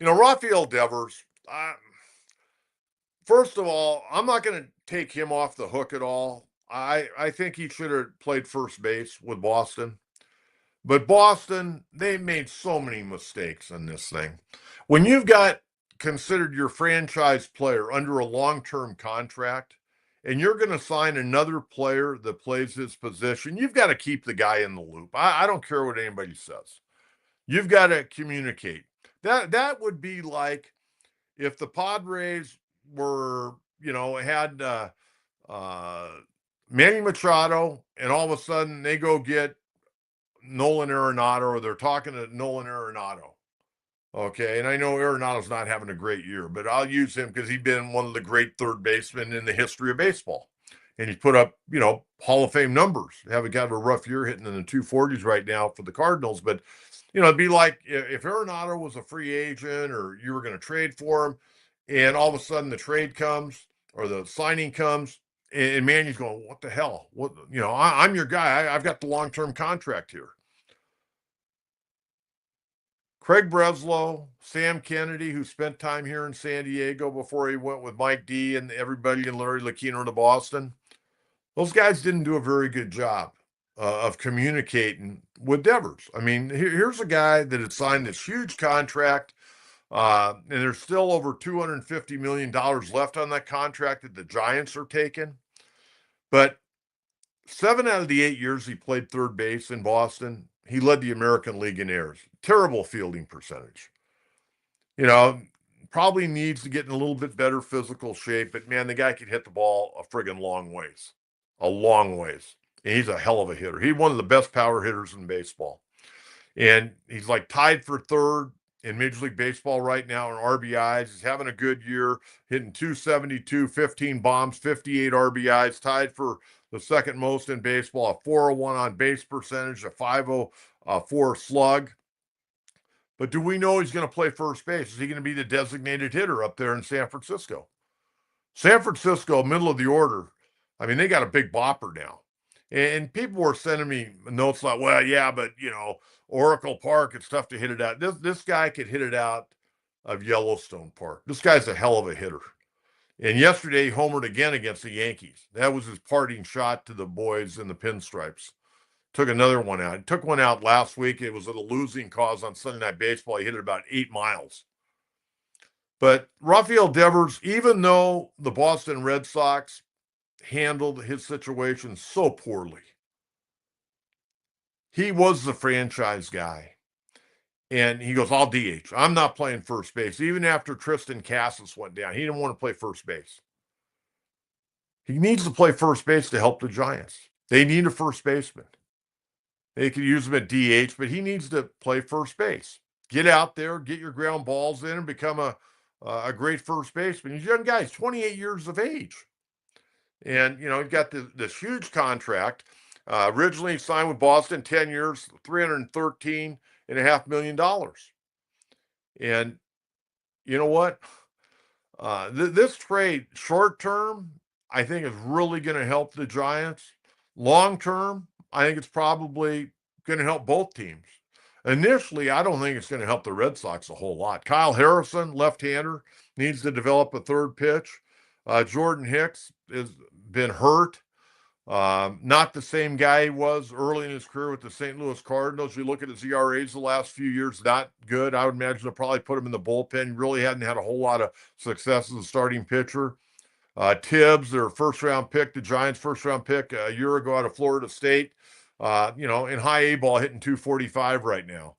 Rafael Devers, first of all, I'm not going to take him off the hook at all. I think he should have played first base with Boston. But Boston, they made so many mistakes in this thing. When you've got considered your franchise player under a long-term contract, and you're going to sign another player that plays his position, you've got to keep the guy in the loop. I don't care what anybody says. You've got to communicate. That would be like if the Padres were, had Manny Machado, and all of a sudden they go get Nolan Arenado, or they're talking to Nolan Arenado. Okay, and I know Arenado's not having a great year, but I'll use him because he's been one of the great third basemen in the history of baseball. And he's put up, Hall of Fame numbers. Having got a rough year hitting in the 240s right now for the Cardinals. But, it'd be like if Arenado was a free agent or you were going to trade for him, and all of a sudden the trade comes or the signing comes, and Manny's going, what the hell? What, I'm your guy. I've got the long-term contract here. Craig Breslow, Sam Kennedy, who spent time here in San Diego before he went with Mike D and everybody and Larry Lucchino to Boston. Those guys didn't do a very good job of communicating with Devers. I mean, here's a guy that had signed this huge contract, and there's still over $250 million left on that contract that the Giants are taking. But 7 out of the 8 years he played third base in Boston, he led the American League in errors. Terrible fielding percentage. Probably needs to get in a little bit better physical shape, but man, the guy could hit the ball a friggin' long ways. A long ways. And he's a hell of a hitter. He's one of the best power hitters in baseball. And he's like tied for third in Major League Baseball right now in RBIs. He's having a good year, hitting 272, 15 bombs, 58 RBIs, tied for the second most in baseball, a 401 on base percentage, a 504 slug. But do we know he's going to play first base? Is he going to be the designated hitter up there in San Francisco? San Francisco, middle of the order. I mean, they got a big bopper now. And people were sending me notes like, well, yeah, but, Oracle Park, it's tough to hit it out. This guy could hit it out of Yellowstone Park. This guy's a hell of a hitter. And yesterday, he homered again against the Yankees. That was his parting shot to the boys in the pinstripes. Took another one out. He took one out last week. It was at a losing cause on Sunday Night Baseball. He hit it about 8 miles. But Rafael Devers, even though the Boston Red Sox handled his situation so poorly, he was the franchise guy. And he goes, I'll DH. I'm not playing first base. Even after Tristan Cassis went down, he didn't want to play first base. He needs to play first base to help the Giants. They need a first baseman. They could use him at DH, but he needs to play first base. Get out there, get your ground balls in, and become a great first baseman. He's a young guy. He's 28 years of age. And, he's got this huge contract. Originally signed with Boston, 10 years, $313.5 million. And you know what? This trade, short term, I think is really going to help the Giants. Long term, I think it's probably going to help both teams. Initially, I don't think it's going to help the Red Sox a whole lot. Kyle Harrison, left-hander, needs to develop a third pitch. Jordan Hicks has been hurt. Not the same guy he was early in his career with the St. Louis Cardinals. You look at his ERAs the last few years, not good. I would imagine they'll probably put him in the bullpen. Really hadn't had a whole lot of success as a starting pitcher. Tibbs, their first-round pick, the Giants' first-round pick a year ago out of Florida State, in high A ball hitting 245 right now.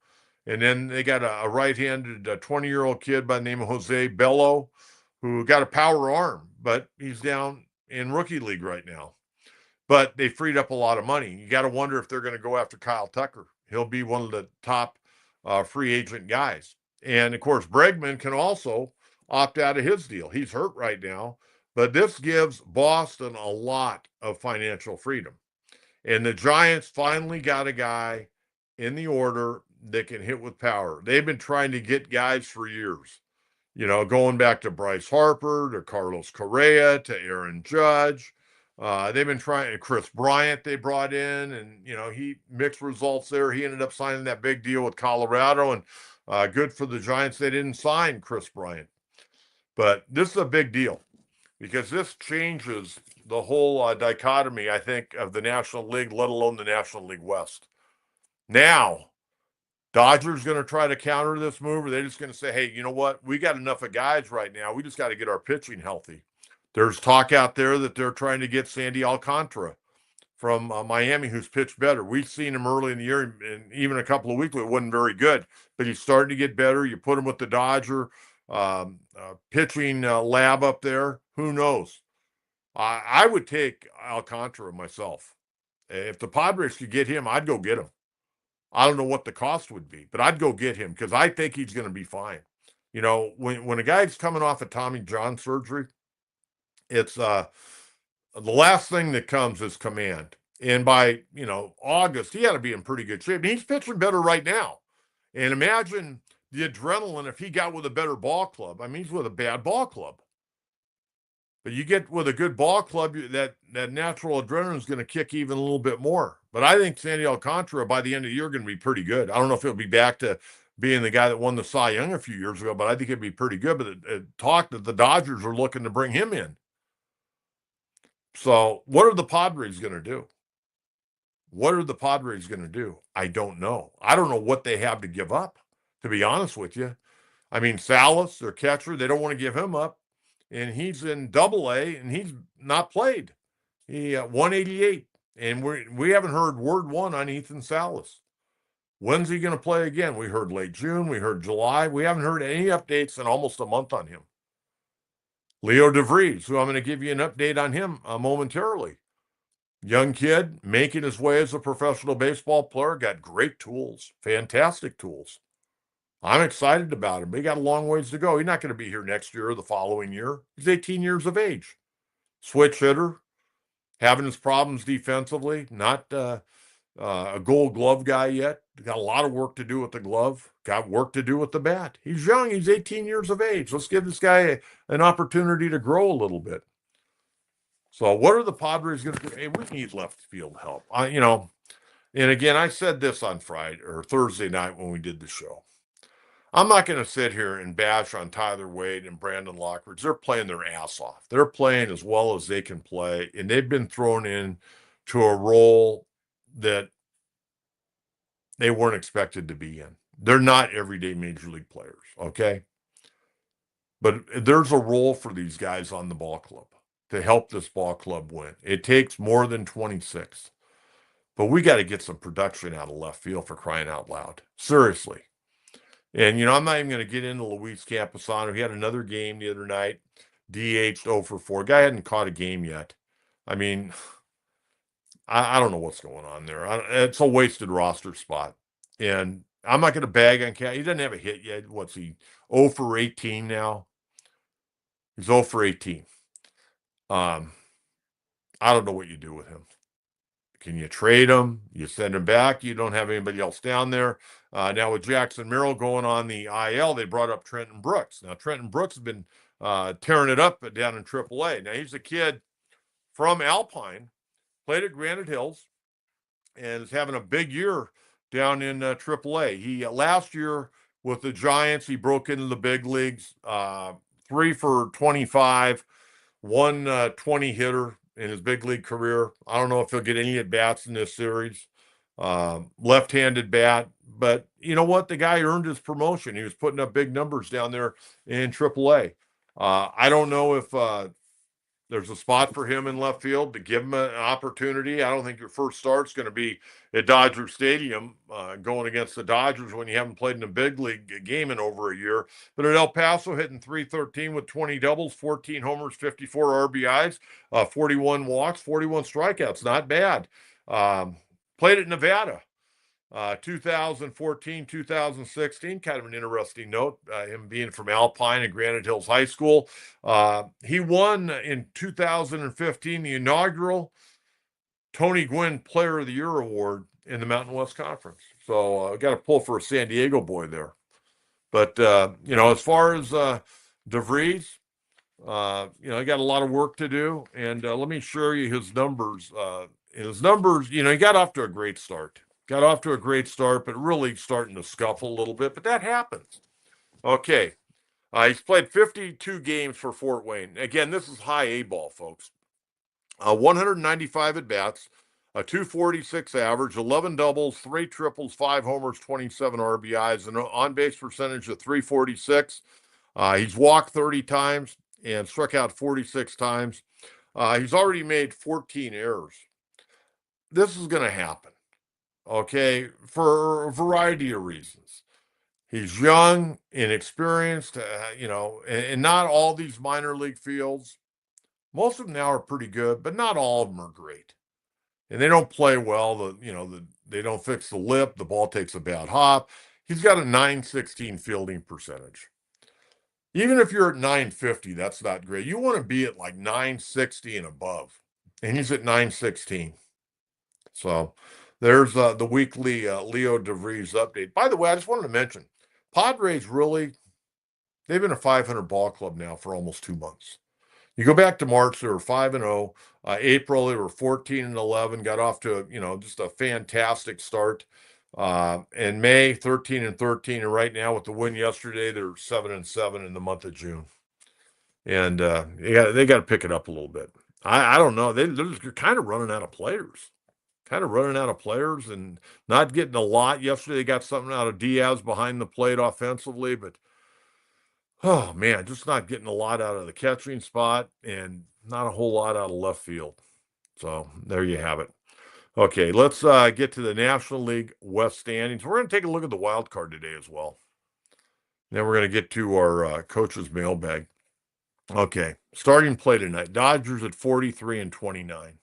And then they got a right-handed 20-year-old kid by the name of Jose Bello, who got a power arm, but he's down in rookie league right now. But they freed up a lot of money. You got to wonder if they're going to go after Kyle Tucker. He'll be one of the top free agent guys. And, of course, Bregman can also opt out of his deal. He's hurt right now. But this gives Boston a lot of financial freedom. And the Giants finally got a guy in the order that can hit with power. They've been trying to get guys for years, going back to Bryce Harper, to Carlos Correa, to Aaron Judge. They've been trying, Chris Bryant they brought in, and, he mixed results there. He ended up signing that big deal with Colorado, and good for the Giants. They didn't sign Chris Bryant. But this is a big deal because this changes the whole dichotomy, I think, of the National League, let alone the National League West. Now, Dodgers going to try to counter this move, or they're just going to say, hey, you know what? We got enough of guys right now. We just got to get our pitching healthy. There's talk out there that they're trying to get Sandy Alcantara from Miami, who's pitched better. We've seen him early in the year, and even a couple of weeks ago, it wasn't very good, but he's starting to get better. You put him with the Dodger pitching lab up there. Who knows? I would take Alcantara myself. If the Padres could get him, I'd go get him. I don't know what the cost would be, but I'd go get him because I think he's going to be fine. When a guy's coming off of Tommy John surgery, it's the last thing that comes is command. And by, August, he had to be in pretty good shape. And he's pitching better right now. And imagine the adrenaline if he got with a better ball club. I mean, he's with a bad ball club. But you get with a good ball club, that natural adrenaline is going to kick even a little bit more. But I think Sandy Alcantara by the end of the year going to be pretty good. I don't know if he'll be back to being the guy that won the Cy Young a few years ago, but I think he'd be pretty good. But it talked that the Dodgers are looking to bring him in. So what are the Padres going to do? What are the Padres going to do? I don't know. I don't know what they have to give up, to be honest with you. I mean, Salas, their catcher, they don't want to give him up. And he's in Double-A, and he's not played. He 188, and we haven't heard word one on Ethan Salas. When's he going to play again? We heard late June, we heard July. We haven't heard any updates in almost a month on him. Leo Devries, who I'm going to give you an update on him momentarily. Young kid, making his way as a professional baseball player, got great tools, fantastic tools. I'm excited about him. He got a long ways to go. He's not going to be here next year or the following year. He's 18 years of age. Switch hitter, having his problems defensively, not a gold glove guy yet. Got a lot of work to do with the glove. Got work to do with the bat. He's young. He's 18 years of age. Let's give this guy an opportunity to grow a little bit. So what are the Padres going to do? Hey, we need left field help. And again, I said this on Friday or Thursday night when we did the show. I'm not going to sit here and bash on Tyler Wade and Brandon Lockridge. They're playing their ass off. They're playing as well as they can play, and they've been thrown in to a role that they weren't expected to be in. They're not everyday major league players, okay? But there's a role for these guys on the ball club to help this ball club win. It takes more than 26. But we got to get some production out of left field, for crying out loud. Seriously. And, I'm not even going to get into Luis Camposano. He had another game the other night, DH'd 0 for 4. Guy hadn't caught a game yet. I mean, I don't know what's going on there. It's a wasted roster spot. And I'm not going to bag on Cat. He doesn't have a hit yet. What's he, 0 for 18 now? He's 0 for 18. I don't know what you do with him. Can you trade him? You send him back? You don't have anybody else down there. Now with Jackson Merrill going on the IL, they brought up Trenton Brooks. Now Trenton Brooks has been tearing it up down in AAA. Now he's a kid from Alpine, played at Granite Hills, and is having a big year down in AAA. He last year with the Giants, he broke into the big leagues, 3 for 25, 120 hitter in his big league career. I don't know if he'll get any at bats in this series. Left-handed bat, but you know what? The guy earned his promotion. He was putting up big numbers down there in AAA. I don't know if there's a spot for him in left field to give him an opportunity. I don't think your first start's going to be at Dodger Stadium going against the Dodgers when you haven't played in a big league game in over a year. But at El Paso, hitting .313 with 20 doubles, 14 homers, 54 RBIs, 41 walks, 41 strikeouts. Not bad. Played at Nevada. 2014, 2016, kind of an interesting note, him being from Alpine and Granite Hills High School. He won in 2015 the inaugural Tony Gwynn Player of the Year award in the Mountain West Conference. So got to pull for a San Diego boy there. But, as far as DeVries, he got a lot of work to do. And let me show you his numbers. He got off to a great start. But really starting to scuffle a little bit. But that happens. Okay. He's played 52 games for Fort Wayne. Again, this is high A ball, folks. 195 at bats, a 246 average, 11 doubles, 3 triples, 5 homers, 27 RBIs, an on base percentage of 346. He's walked 30 times and struck out 46 times. He's already made 14 errors. This is going to happen, okay, for a variety of reasons. He's young, inexperienced, and not all these minor league fields. Most of them now are pretty good, but not all of them are great. And they don't play well. They don't fix the lip. The ball takes a bad hop. He's got a 916 fielding percentage. Even if you're at 950, that's not great. You want to be at like 960 and above. And he's at 916. So there's the weekly Leo DeVries update. By the way, I just wanted to mention, Padres they've been a 500 ball club now for almost 2 months. You go back to March, they were 5-0. April, they were 14-11, got off to just a fantastic start. In May, 13-13, and right now with the win yesterday, they're 7-7 in the month of June. And they got to pick it up a little bit. I don't know. They're just kind of running out of players. And not getting a lot. Yesterday, they got something out of Diaz behind the plate offensively, but oh, man, just not getting a lot out of the catching spot and not a whole lot out of left field. So there you have it. Okay, let's get to the National League West standings. We're going to take a look at the wild card today as well. Then we're going to get to our coach's mailbag. Okay, starting play tonight. Dodgers at 43-29.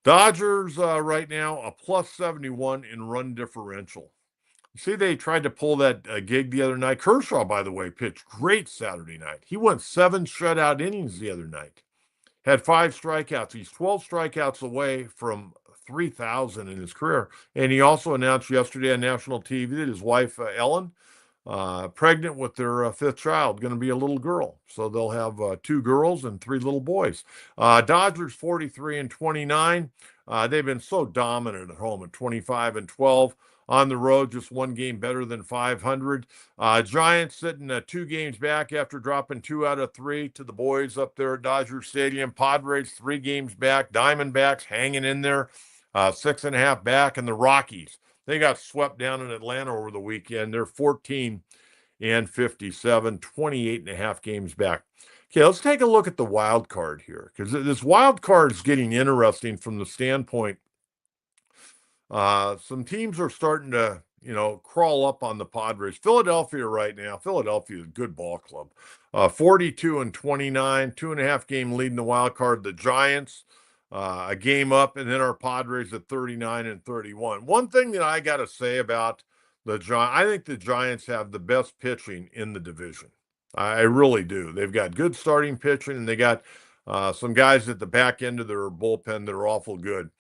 Dodgers right now a plus 71 in run differential. See, they tried to pull that gig the other night. Kershaw, by the way, pitched great Saturday night. He went 7 shutout innings the other night. Had 5 strikeouts. He's 12 strikeouts away from 3,000 in his career. And he also announced yesterday on national TV that his wife, Ellen, pregnant with their 5th child, going to be a little girl. So they'll have 2 girls and 3 little boys. Dodgers 43-29. They've been so dominant at home at 25-12. On the road, just 1 game better than 500. Giants sitting 2 games back after dropping 2 out of 3 to the boys up there at Dodger Stadium. Padres 3 games back. Diamondbacks hanging in there, 6.5 back. And the Rockies, they got swept down in Atlanta over the weekend. They're 14-57, 28.5 games back. Okay, let's take a look at the wild card here, because this wild card is getting interesting from the standpoint. Some teams are starting to, crawl up on the Padres. Philadelphia right now. Philadelphia is a good ball club. 42-29, 2.5 game lead in the wild card. The Giants, a game up, and then our Padres at 39-31. One thing that I got to say about the Giants, I think the Giants have the best pitching in the division. I really do. They've got good starting pitching, and they got some guys at the back end of their bullpen that are awful good.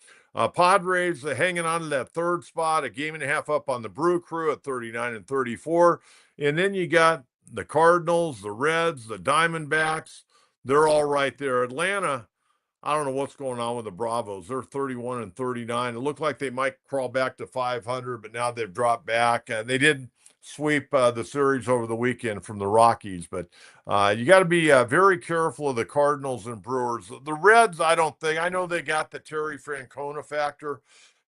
Padres hanging on to that 3rd spot, a game and a half up on the Brew Crew at 39-34. And then you got the Cardinals, the Reds, the Diamondbacks. They're all right there. Atlanta, I don't know what's going on with the Bravos. They're 31-39. It looked like they might crawl back to 500, but now they've dropped back. They did sweep the series over the weekend from the Rockies, but you got to be very careful of the Cardinals and Brewers. The Reds, I know they got the Terry Francona factor,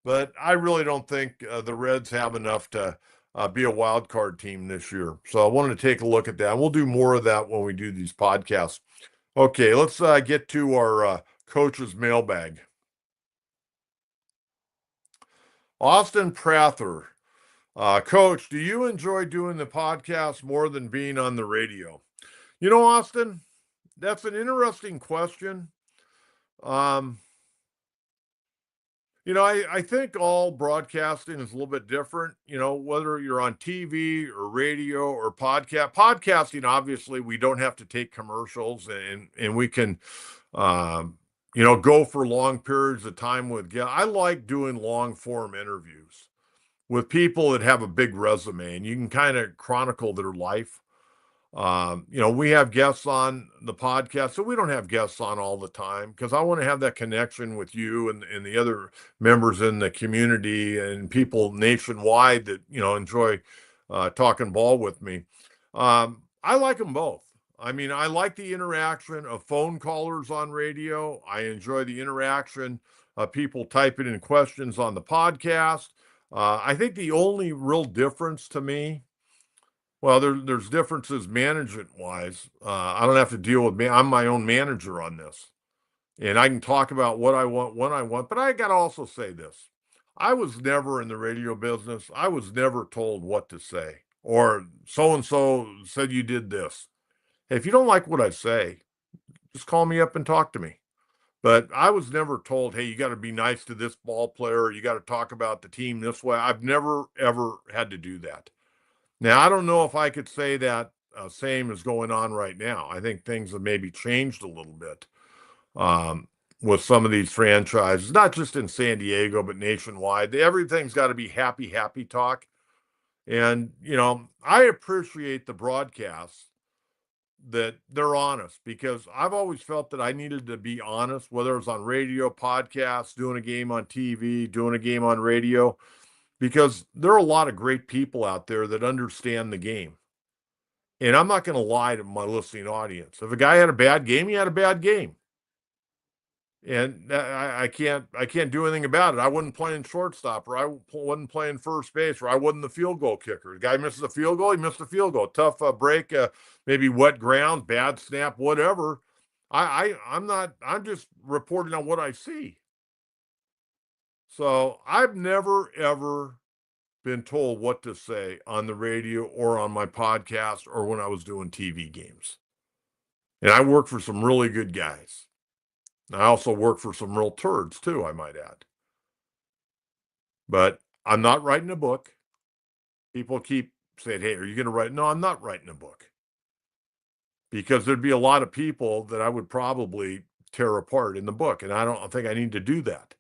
but I really don't think the Reds have enough to be a wild card team this year. So I wanted to take a look at that. We'll do more of that when we do these podcasts. Okay, let's get to our coach's mailbag. Austin Prather. Coach, do you enjoy doing the podcast more than being on the radio? Austin, that's an interesting question. I think all broadcasting is a little bit different, whether you're on TV or radio or podcast. Podcasting, obviously, we don't have to take commercials and we can, um, go for long periods of time with guests. I like doing long form interviews with people that have a big resume and you can kind of chronicle their life. We have guests on the podcast, so we don't have guests on all the time because I want to have that connection with you and the other members in the community and people nationwide that, enjoy talking ball with me. I like them both. I mean, I like the interaction of phone callers on radio. I enjoy the interaction of people typing in questions on the podcast. I think the only real difference to me, well, there's differences management wise. I don't have to deal with me. I'm my own manager on this, and I can talk about what I want when I want. But I got to also say this: I was never in the radio business. I was never told what to say, or so and so said you did this. Hey, if you don't like what I say, just call me up and talk to me. But I was never told, hey, you got to be nice to this ball player. You got to talk about the team this way. I've never ever had to do that. Now, I don't know if I could say that same is going on right now. I think things have maybe changed a little bit um, with some of these franchises, not just in San Diego, but nationwide. Everything's got to be happy, happy talk. And, I appreciate the broadcasts that they're honest because I've always felt that I needed to be honest, whether it was on radio, podcasts, doing a game on TV, doing a game on radio, because there are a lot of great people out there that understand the game. And I'm not going to lie to my listening audience. If a guy had a bad game, he had a bad game. And I can't do anything about it. I wasn't playing shortstop, or I wasn't playing first base, or I wasn't the field goal kicker. The guy misses a field goal, he missed a field goal. Tough break, maybe wet ground, bad snap, whatever. I'm not. I'm just reporting on what I see. So I've never ever been told what to say on the radio or on my podcast or when I was doing TV games. And I work for some really good guys. I also work for some real turds too, I might add. But I'm not writing a book. People keep saying, hey, are you going to write? No, I'm not writing a book because there'd be a lot of people that I would probably tear apart in the book. And I don't think I need to do that.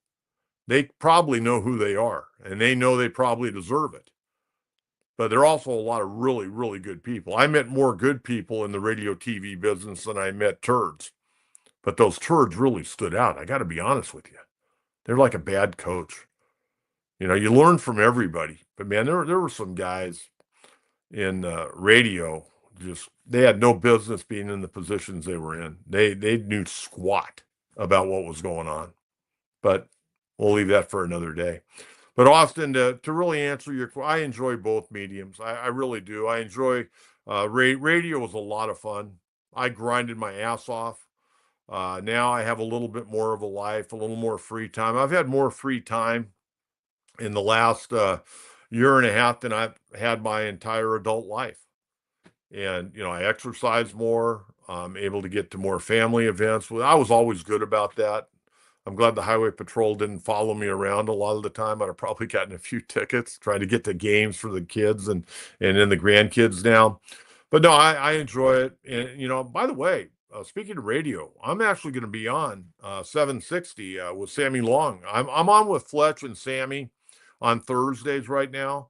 They probably know who they are and they know they probably deserve it. But there are also a lot of really, really good people. I met more good people in the radio TV business than I met turds. But those turds really stood out. I got to be honest with you. They're like a bad coach. You learn from everybody. But man, there were some guys in radio, just they had no business being in the positions they were in. They knew squat about what was going on. But we'll leave that for another day. But Austin, to really answer your question, I enjoy both mediums. I really do. I enjoy radio was a lot of fun. I grinded my ass off. Now I have a little bit more of a life, a little more free time. I've had more free time in the last year and a half than I've had my entire adult life. And, I exercise more. I'm able to get to more family events. Well, I was always good about that. I'm glad the highway patrol didn't follow me around a lot of the time. I'd have probably gotten a few tickets trying to get to games for the kids and then the grandkids now. But no, I enjoy it. And, by the way, speaking of radio, I'm actually going to be on 760 with Sammy Long. I'm on with Fletch and Sammy on Thursdays right now.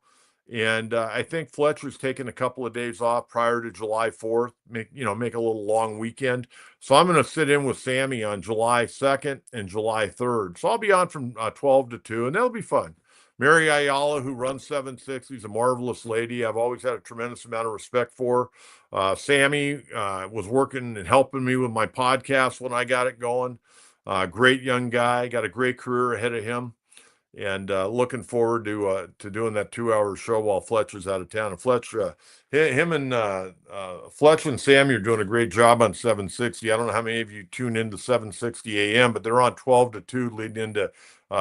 And I think Fletcher's taking a couple of days off prior to July 4th, make a little long weekend. So I'm going to sit in with Sammy on July 2nd and July 3rd. So I'll be on from 12 to 2, and that'll be fun. Mary Ayala, who runs 760, is a marvelous lady. I've always had a tremendous amount of respect for. Sammy was working and helping me with my podcast when I got it going. Great young guy, got a great career ahead of him. And looking forward to doing that 2-hour show while Fletcher's out of town. And Fletch, him and Fletch and Sammy are doing a great job on 760. I don't know how many of you tune into 760 AM, but they're on 12 to 2 leading into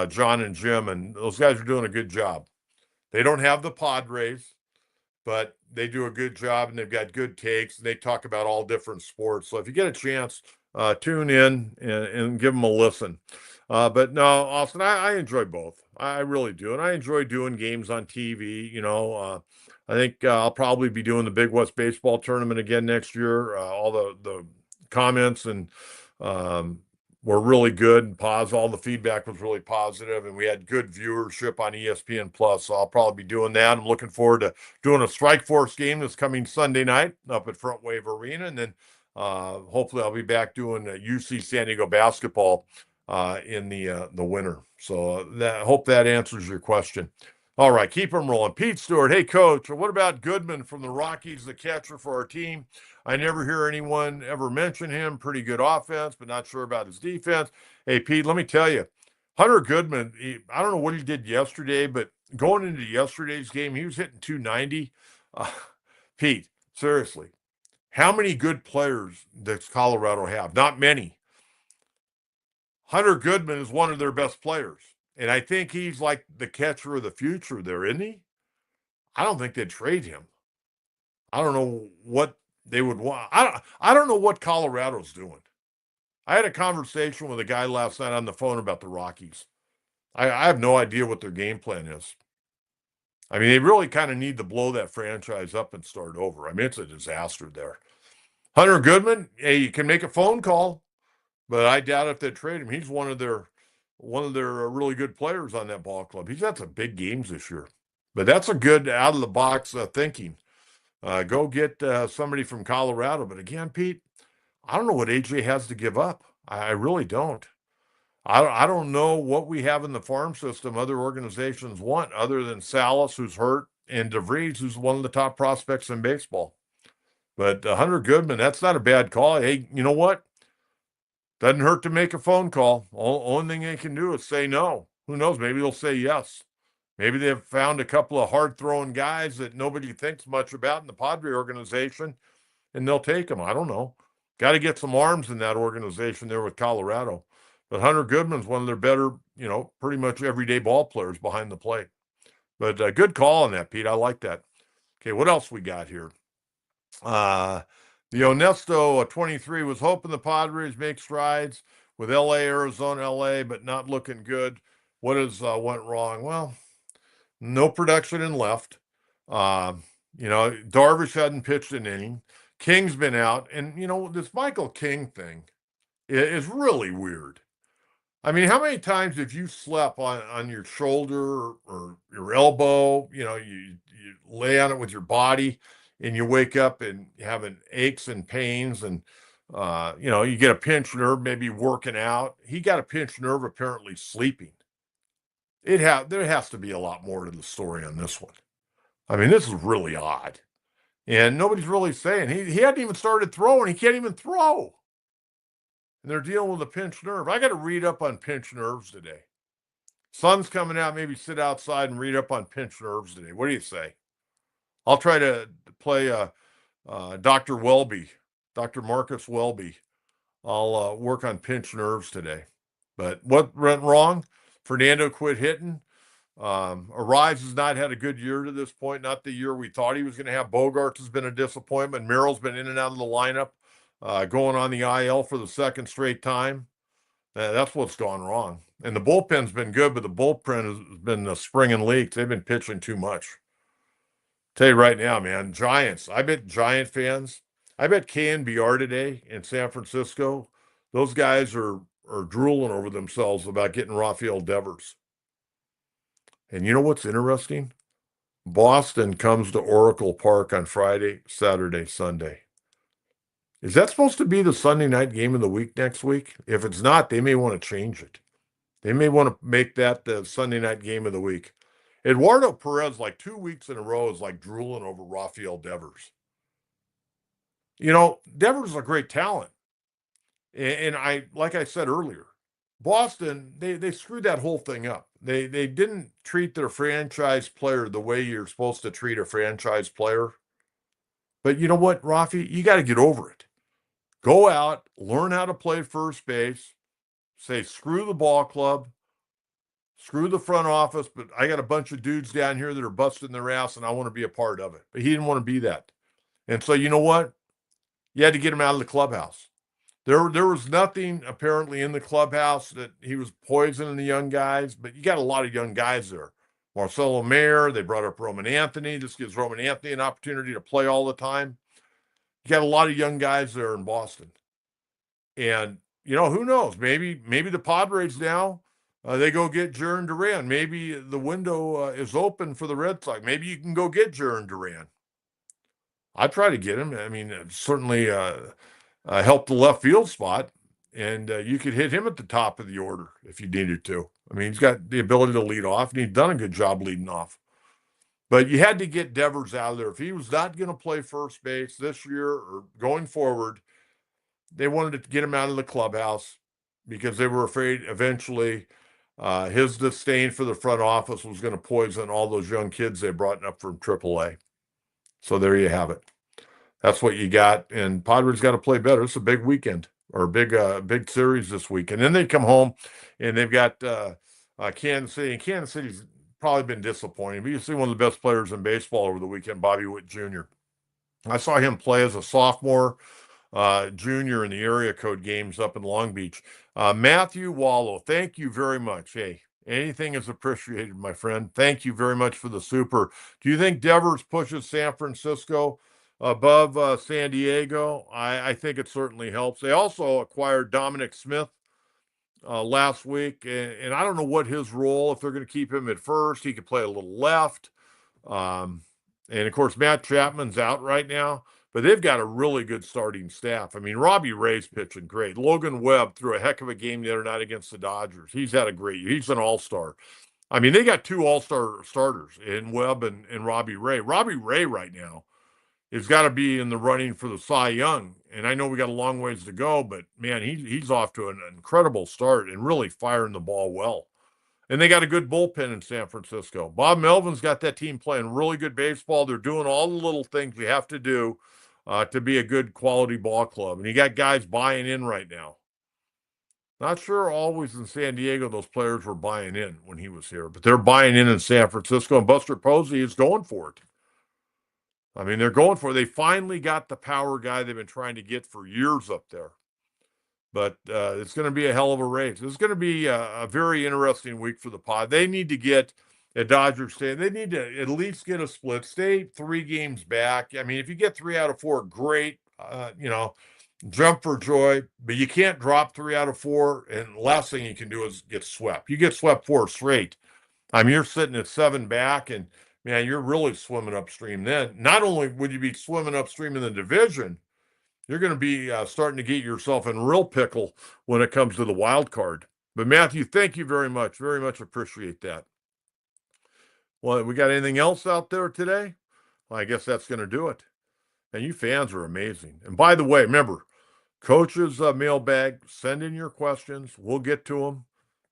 John and Jim, and those guys are doing a good job. They don't have the Padres, but they do a good job, and they've got good takes. And they talk about all different sports. So if you get a chance, tune in and give them a listen. But no, Austin, I enjoy both. I really do. And I enjoy doing games on TV. I think I'll probably be doing the Big West Baseball Tournament again next year. All the comments and um, were really good and positive. All the feedback was really positive, and we had good viewership on ESPN Plus. So I'll probably be doing that. I'm looking forward to doing a Strike Force game that's coming Sunday night up at Front Wave Arena, and then hopefully I'll be back doing UC San Diego basketball in the winter. So hope that answers your question. All right, keep them rolling. Pete Stewart, hey coach, what about Goodman from the Rockies, the catcher for our team? I never hear anyone ever mention him. Pretty good offense, but not sure about his defense. Hey Pete, let me tell you, Hunter Goodman. I don't know what he did yesterday, but going into yesterday's game, he was hitting 290. Uh, Pete, seriously, how many good players does Colorado have? Not many. Hunter Goodman is one of their best players. And I think he's like the catcher of the future there, isn't he? I don't think they'd trade him. I don't know what they would want. I don't know what Colorado's doing. I had a conversation with a guy last night on the phone about the Rockies. I have no idea what their game plan is. I mean, they really kind of need to blow that franchise up and start over. I mean, it's a disaster there. Hunter Goodman, hey, you can make a phone call. But I doubt if they trade him. He's one of their really good players on that ball club. He's had some big games this year. But that's a good out of the box thinking. Go get somebody from Colorado. But again, Pete, I don't know what AJ has to give up. I really don't. I don't know what we have in the farm system other organizations want other than Salas, who's hurt, and Devries, who's one of the top prospects in baseball. But Hunter Goodman, that's not a bad call. Hey, you know what? Doesn't hurt to make a phone call. Only thing they can do is say no. Who knows? Maybe they'll say yes. Maybe they've found a couple of hard-throwing guys that nobody thinks much about in the Padre organization, and they'll take them. I don't know. Got to get some arms in that organization there with Colorado. But Hunter Goodman's one of their better, pretty much everyday ball players behind the plate. But good call on that, Pete. I like that. Okay, what else we got here? The Onesto 23 was hoping the Padres make strides with LA, Arizona, LA, but not looking good. What has went wrong? Well, no production in left. Darvish hadn't pitched an inning. King's been out. And, this Michael King thing is really weird. I mean, how many times have you slept on your shoulder or your elbow? You lay on it with your body and you wake up and having aches and pains and, you get a pinched nerve, maybe working out. He got a pinched nerve apparently sleeping. There has to be a lot more to the story on this one. I mean, this is really odd. And nobody's really saying he hadn't even started throwing. He can't even throw. And they're dealing with a pinched nerve. I got to read up on pinched nerves today. Sun's coming out, maybe sit outside and read up on pinched nerves today. What do you say? I'll try to play Dr. Welby, Dr. Marcus Welby. I'll work on pinched nerves today. But what went wrong? Fernando quit hitting. Arise has not had a good year to this point, not the year we thought he was going to have. Bogarts has been a disappointment. Merrill's been in and out of the lineup, going on the IL for the second straight time. That's what's gone wrong. And the bullpen's been good, but the bullpen has been springing leaks. They've been pitching too much. Tell you right now, man, Giants. I bet Giant fans, I bet KNBR today in San Francisco, those guys are drooling over themselves about getting Rafael Devers. And you know what's interesting? Boston comes to Oracle Park on Friday, Saturday, Sunday. Is that supposed to be the Sunday night game of the week next week? If it's not, they may want to change it. They may want to make that the Sunday night game of the week. Eduardo Perez, like 2 weeks in a row, is like drooling over Rafael Devers. Devers is a great talent. And like I said earlier, Boston, they screwed that whole thing up. They didn't treat their franchise player the way you're supposed to treat a franchise player. But you know what, Rafi? You got to get over it. Go out, learn how to play first base, say screw the ball club, screw the front office, but I got a bunch of dudes down here that are busting their ass and I want to be a part of it. But he didn't want to be that. And so you know what? You had to get him out of the clubhouse. There was nothing apparently in the clubhouse that he was poisoning the young guys, but you got a lot of young guys there. Marcelo Mayer, they brought up Roman Anthony. This gives Roman Anthony an opportunity to play all the time. You got a lot of young guys there in Boston. And, who knows? Maybe the Padres now, they go get Jarren Duran. Maybe the window is open for the Red Sox. Maybe you can go get Jarren Duran. I'd try to get him. I mean, certainly help the left field spot, and you could hit him at the top of the order if you needed to. I mean, he's got the ability to lead off, and he's done a good job leading off. But you had to get Devers out of there. If he was not going to play first base this year or going forward, they wanted to get him out of the clubhouse because they were afraid eventually his disdain for the front office was going to poison all those young kids they brought up from AAA. So there you have it. That's what you got. And Padres got to play better. It's a big weekend or a big series this week. And then they come home and they've got Kansas City. And Kansas City's probably been disappointing. But you see one of the best players in baseball over the weekend, Bobby Witt Jr. I saw him play as a sophomore, junior in the area code games up in Long Beach. Matthew Wallow, thank you very much. Hey, anything is appreciated, my friend. Thank you very much for the super. Do you think Devers pushes San Francisco above San Diego? I think it certainly helps. They also acquired Dominic Smith last week, and I don't know what his role, if they're going to keep him at first. He could play a little left. And, of course, Matt Chapman's out right now. But they've got a really good starting staff. I mean, Robbie Ray's pitching great. Logan Webb threw a heck of a game the other night against the Dodgers. He's had a great year. He's an all-star. I mean, they got two all-star starters in Webb and Robbie Ray. Robbie Ray right now has got to be in the running for the Cy Young. And I know we got a long ways to go, but, man, he's off to an incredible start and really firing the ball well. And they got a good bullpen in San Francisco. Bob Melvin's got that team playing really good baseball. They're doing all the little things you have to do to be a good quality ball club. And you got guys buying in right now. Not sure always in San Diego those players were buying in when he was here, but they're buying in San Francisco, and Buster Posey is going for it. I mean, they're going for it. They finally got the power guy they've been trying to get for years up there. But it's going to be a hell of a race. It's going to be a very interesting week for the Pod. They need to get at Dodger Stadium. They need to at least get a split. Stay 3 games back. I mean, if you get 3 out of 4, great. Jump for joy. But you can't drop 3 out of 4. And the last thing you can do is get swept. You get swept 4 straight. I mean, you're sitting at 7 back, and, man, you're really swimming upstream then. Not only would you be swimming upstream in the division, you're going to be starting to get yourself in real pickle when it comes to the wild card. But, Matthew, thank you very much. Very much appreciate that. Well, we got anything else out there today? Well, I guess that's going to do it. And you fans are amazing. And by the way, remember, Coach's mailbag, send in your questions. We'll get to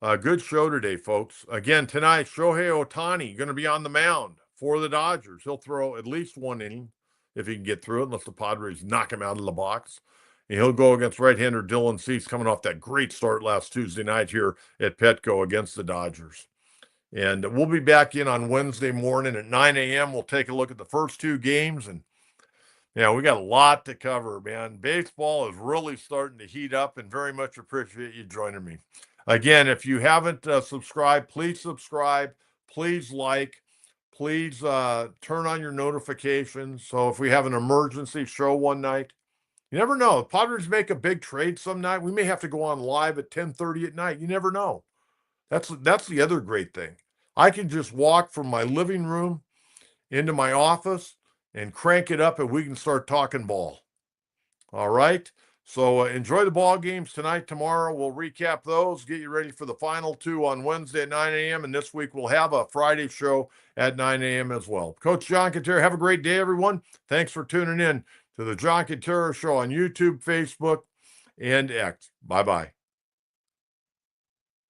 them. Good show today, folks. Again, tonight, Shohei Ohtani going to be on the mound for the Dodgers. He'll throw at least 1 inning if he can get through it, unless the Padres knock him out of the box. And he'll go against right-hander Dylan Cease, coming off that great start last Tuesday night here at Petco against the Dodgers. And we'll be back in on Wednesday morning at 9 a.m. We'll take a look at the first 2 games. And, we got a lot to cover, man. Baseball is really starting to heat up, and very much appreciate you joining me. Again, if you haven't subscribed, please subscribe. Please like. Please turn on your notifications. So if we have an emergency show one night, you never know. If Padres make a big trade some night, we may have to go on live at 10:30 at night. You never know. That's the other great thing. I can just walk from my living room into my office and crank it up, and we can start talking ball. All right? So enjoy the ball games tonight, tomorrow. We'll recap those, get you ready for the final 2 on Wednesday at 9 a.m. And this week we'll have a Friday show at 9 a.m. as well. Coach John Kentera, have a great day, everyone. Thanks for tuning in to the John Kentera Show on YouTube, Facebook, and X. Bye-bye.